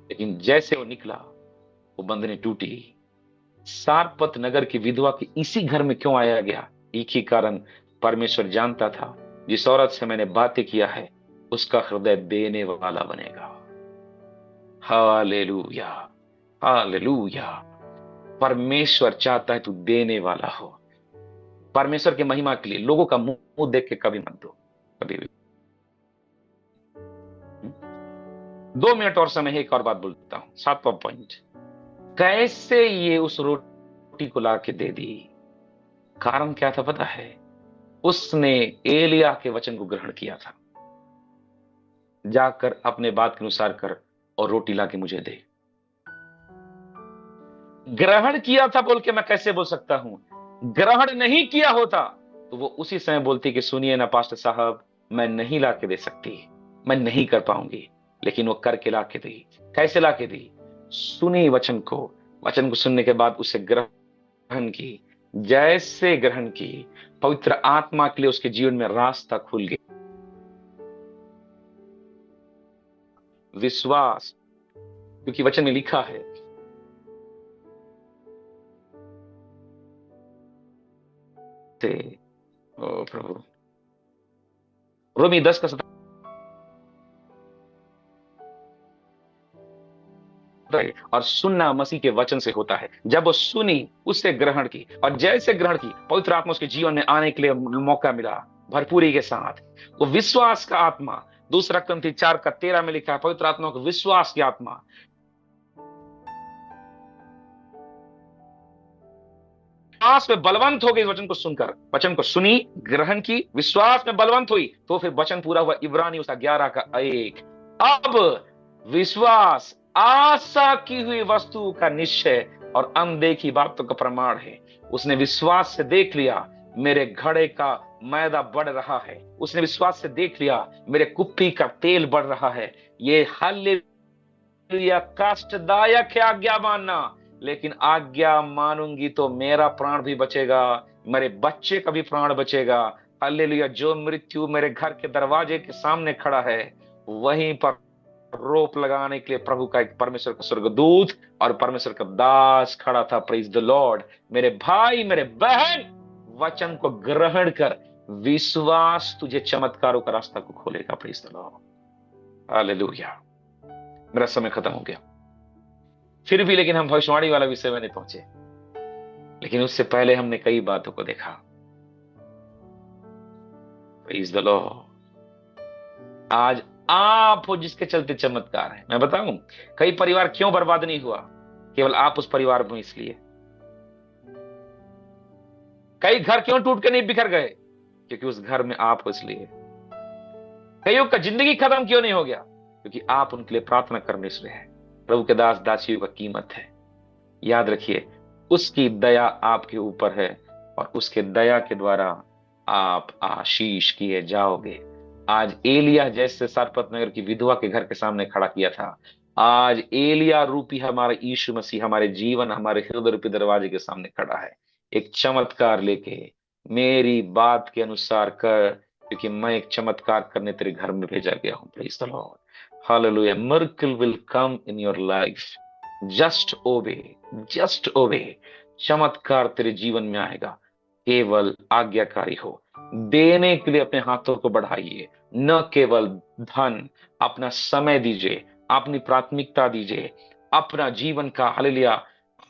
[SPEAKER 1] लेकिन जैसे वो निकला, वो बंधने टूटी। सारपत नगर की विधवा के इसी घर में क्यों आया गया? एक ही कारण, परमेश्वर जानता था जिस औरत से मैंने बातें किया है उसका हृदय देने वाला बनेगा। Hallelujah, hallelujah. परमेश्वर चाहता है तू देने वाला हो। परमेश्वर की महिमा के लिए लोगों का मुंह देख के कभी मत दो, कभी भी। 2 मिनट और समय है, एक और बात बोलता हूं, 7वां पॉइंट। कैसे ये उस रोटी को ला के दे दी? कारण क्या था पता है? उसने एलिया के वचन को ग्रहण किया था। जाकर अपने बात के अनुसार कर और रोटी ला के मुझे दे। ग्रहण किया था बोल के मैं कैसे बोल सकता हूं? ग्रहण नहीं किया होता तो वो उसी समय बोलती कि सुनिए ना पास्टर साहब, मैं नहीं ला के दे सकती, मैं नहीं कर पाऊंगी, लेकिन वो करके ला के दी। कैसे ला के दी? सुनी वचन को, वचन को सुनने के बाद उसे ग्रहण की। जैसे ग्रहण की, पवित्र आत्मा के लिए उसके जीवन में रास्ता खुल गया। विश्वास, क्योंकि वचन में लिखा है, ओ प्रभु, रोमी 10 का 17, और सुनना मसीह के वचन से होता है। जब वो सुनी, उससे ग्रहण की, और जैसे ग्रहण की, पवित्र आत्मा उसके जीवन में आने के लिए मौका मिला भरपूरी के साथ। वो विश्वास का आत्मा, 2 कुरिन्थी 4 का 13 में लिखा है, पवित्र आत्मा को विश्वास की आत्मा। विश्वास में बलवंत हो गई वचन को सुनकर, वचन को सुनी, ग्रहण की, विश्वास में बलवंत हुई, तो फिर वचन पूरा हुआ। इब्रानी उसका 11 का 1। अब विश्वास आशा की हुई वस्तु का निश्चय और अनदेखी बातों का प्रमाण है। उसने विश्वास से देख लिया, मेरे घड़े का मैदा बढ़ रहा है। उसने विश्वास से देख लिया, मेरे कुप्पी का तेल बढ़ रहा है। ये हालेलुया कष्टदायक है आज्ञा मानना, लेकिन आज्ञा मानूंगी तो मेरा प्राण भी बचेगा, मेरे बच्चे का भी प्राण बचेगा। हालेलुया। जो मृत्यु मेरे घर के दरवाजे के सामने खड़ा है, वहीं पर रोप लगाने के लिए प्रभु का एक परमेश्वर का स्वर्गदूत और परमेश्वर का दास खड़ा था। Praise the Lord. मेरे भाई, मेरे बहन, वचन को ग्रहण कर। विश्वास तुझे चमत्कारों का रास्ता को खोलेगा। Praise the Lord. हालेलुया। मेरा समय खत्म हो गया। फिर भी लेकिन हम भविष्यवाणी वाला विषय में नहीं पहुंचे, लेकिन उससे पहले हमने कई बातों को देखा। Praise the Lord. आज आप हो जिसके चलते चमत्कार है। मैं बताऊं, कई परिवार क्यों बर्बाद नहीं हुआ? केवल आप उस परिवार में इसलिए। कई घर क्यों टूट के नहीं बिखर गए? क्योंकि उस घर में आप हो इसलिए। कईयों का जिंदगी खत्म क्यों नहीं हो गया? क्योंकि आप उनके लिए प्रार्थना करने से है। प्रभु के दास दासियों का कीमत है। याद रखिए, उसकी दया आपके ऊपर है, और उसके दया के द्वारा आप आशीष किए जाओगे। आज एलिया जैसे सारपत नगर की विधवा के घर के सामने खड़ा किया था, आज एलिया रूपी हमारा यीशु मसीह हमारे जीवन, हमारे हृदय रूपी दरवाजे के सामने खड़ा है, एक चमत्कार लेके। मेरी बात के अनुसार कर, क्योंकि मैं एक चमत्कार करने तेरे घर में भेजा गया हूं। Praise the Lord. Hallelujah. Miracle will come in your life. Just obey, just obey. चमत्कार तेरे जीवन में आएगा। केवल आज्ञाकारी हो। देने के लिए अपने हाथों को बढ़ाइए, न केवल धन। अपना समय दीजिए, अपनी प्राथमिकता दीजिए, अपना जीवन का हालेलुया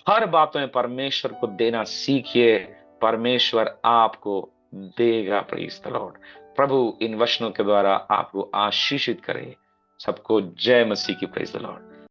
[SPEAKER 1] हर बातों में परमेश्वर को देना सीखिए। परमेश्वर आपको देगा। Praise the Lord. प्रभु इन वचनों के द्वारा आपको आशीषित करे। सबको जय मसीह की। Praise the Lord.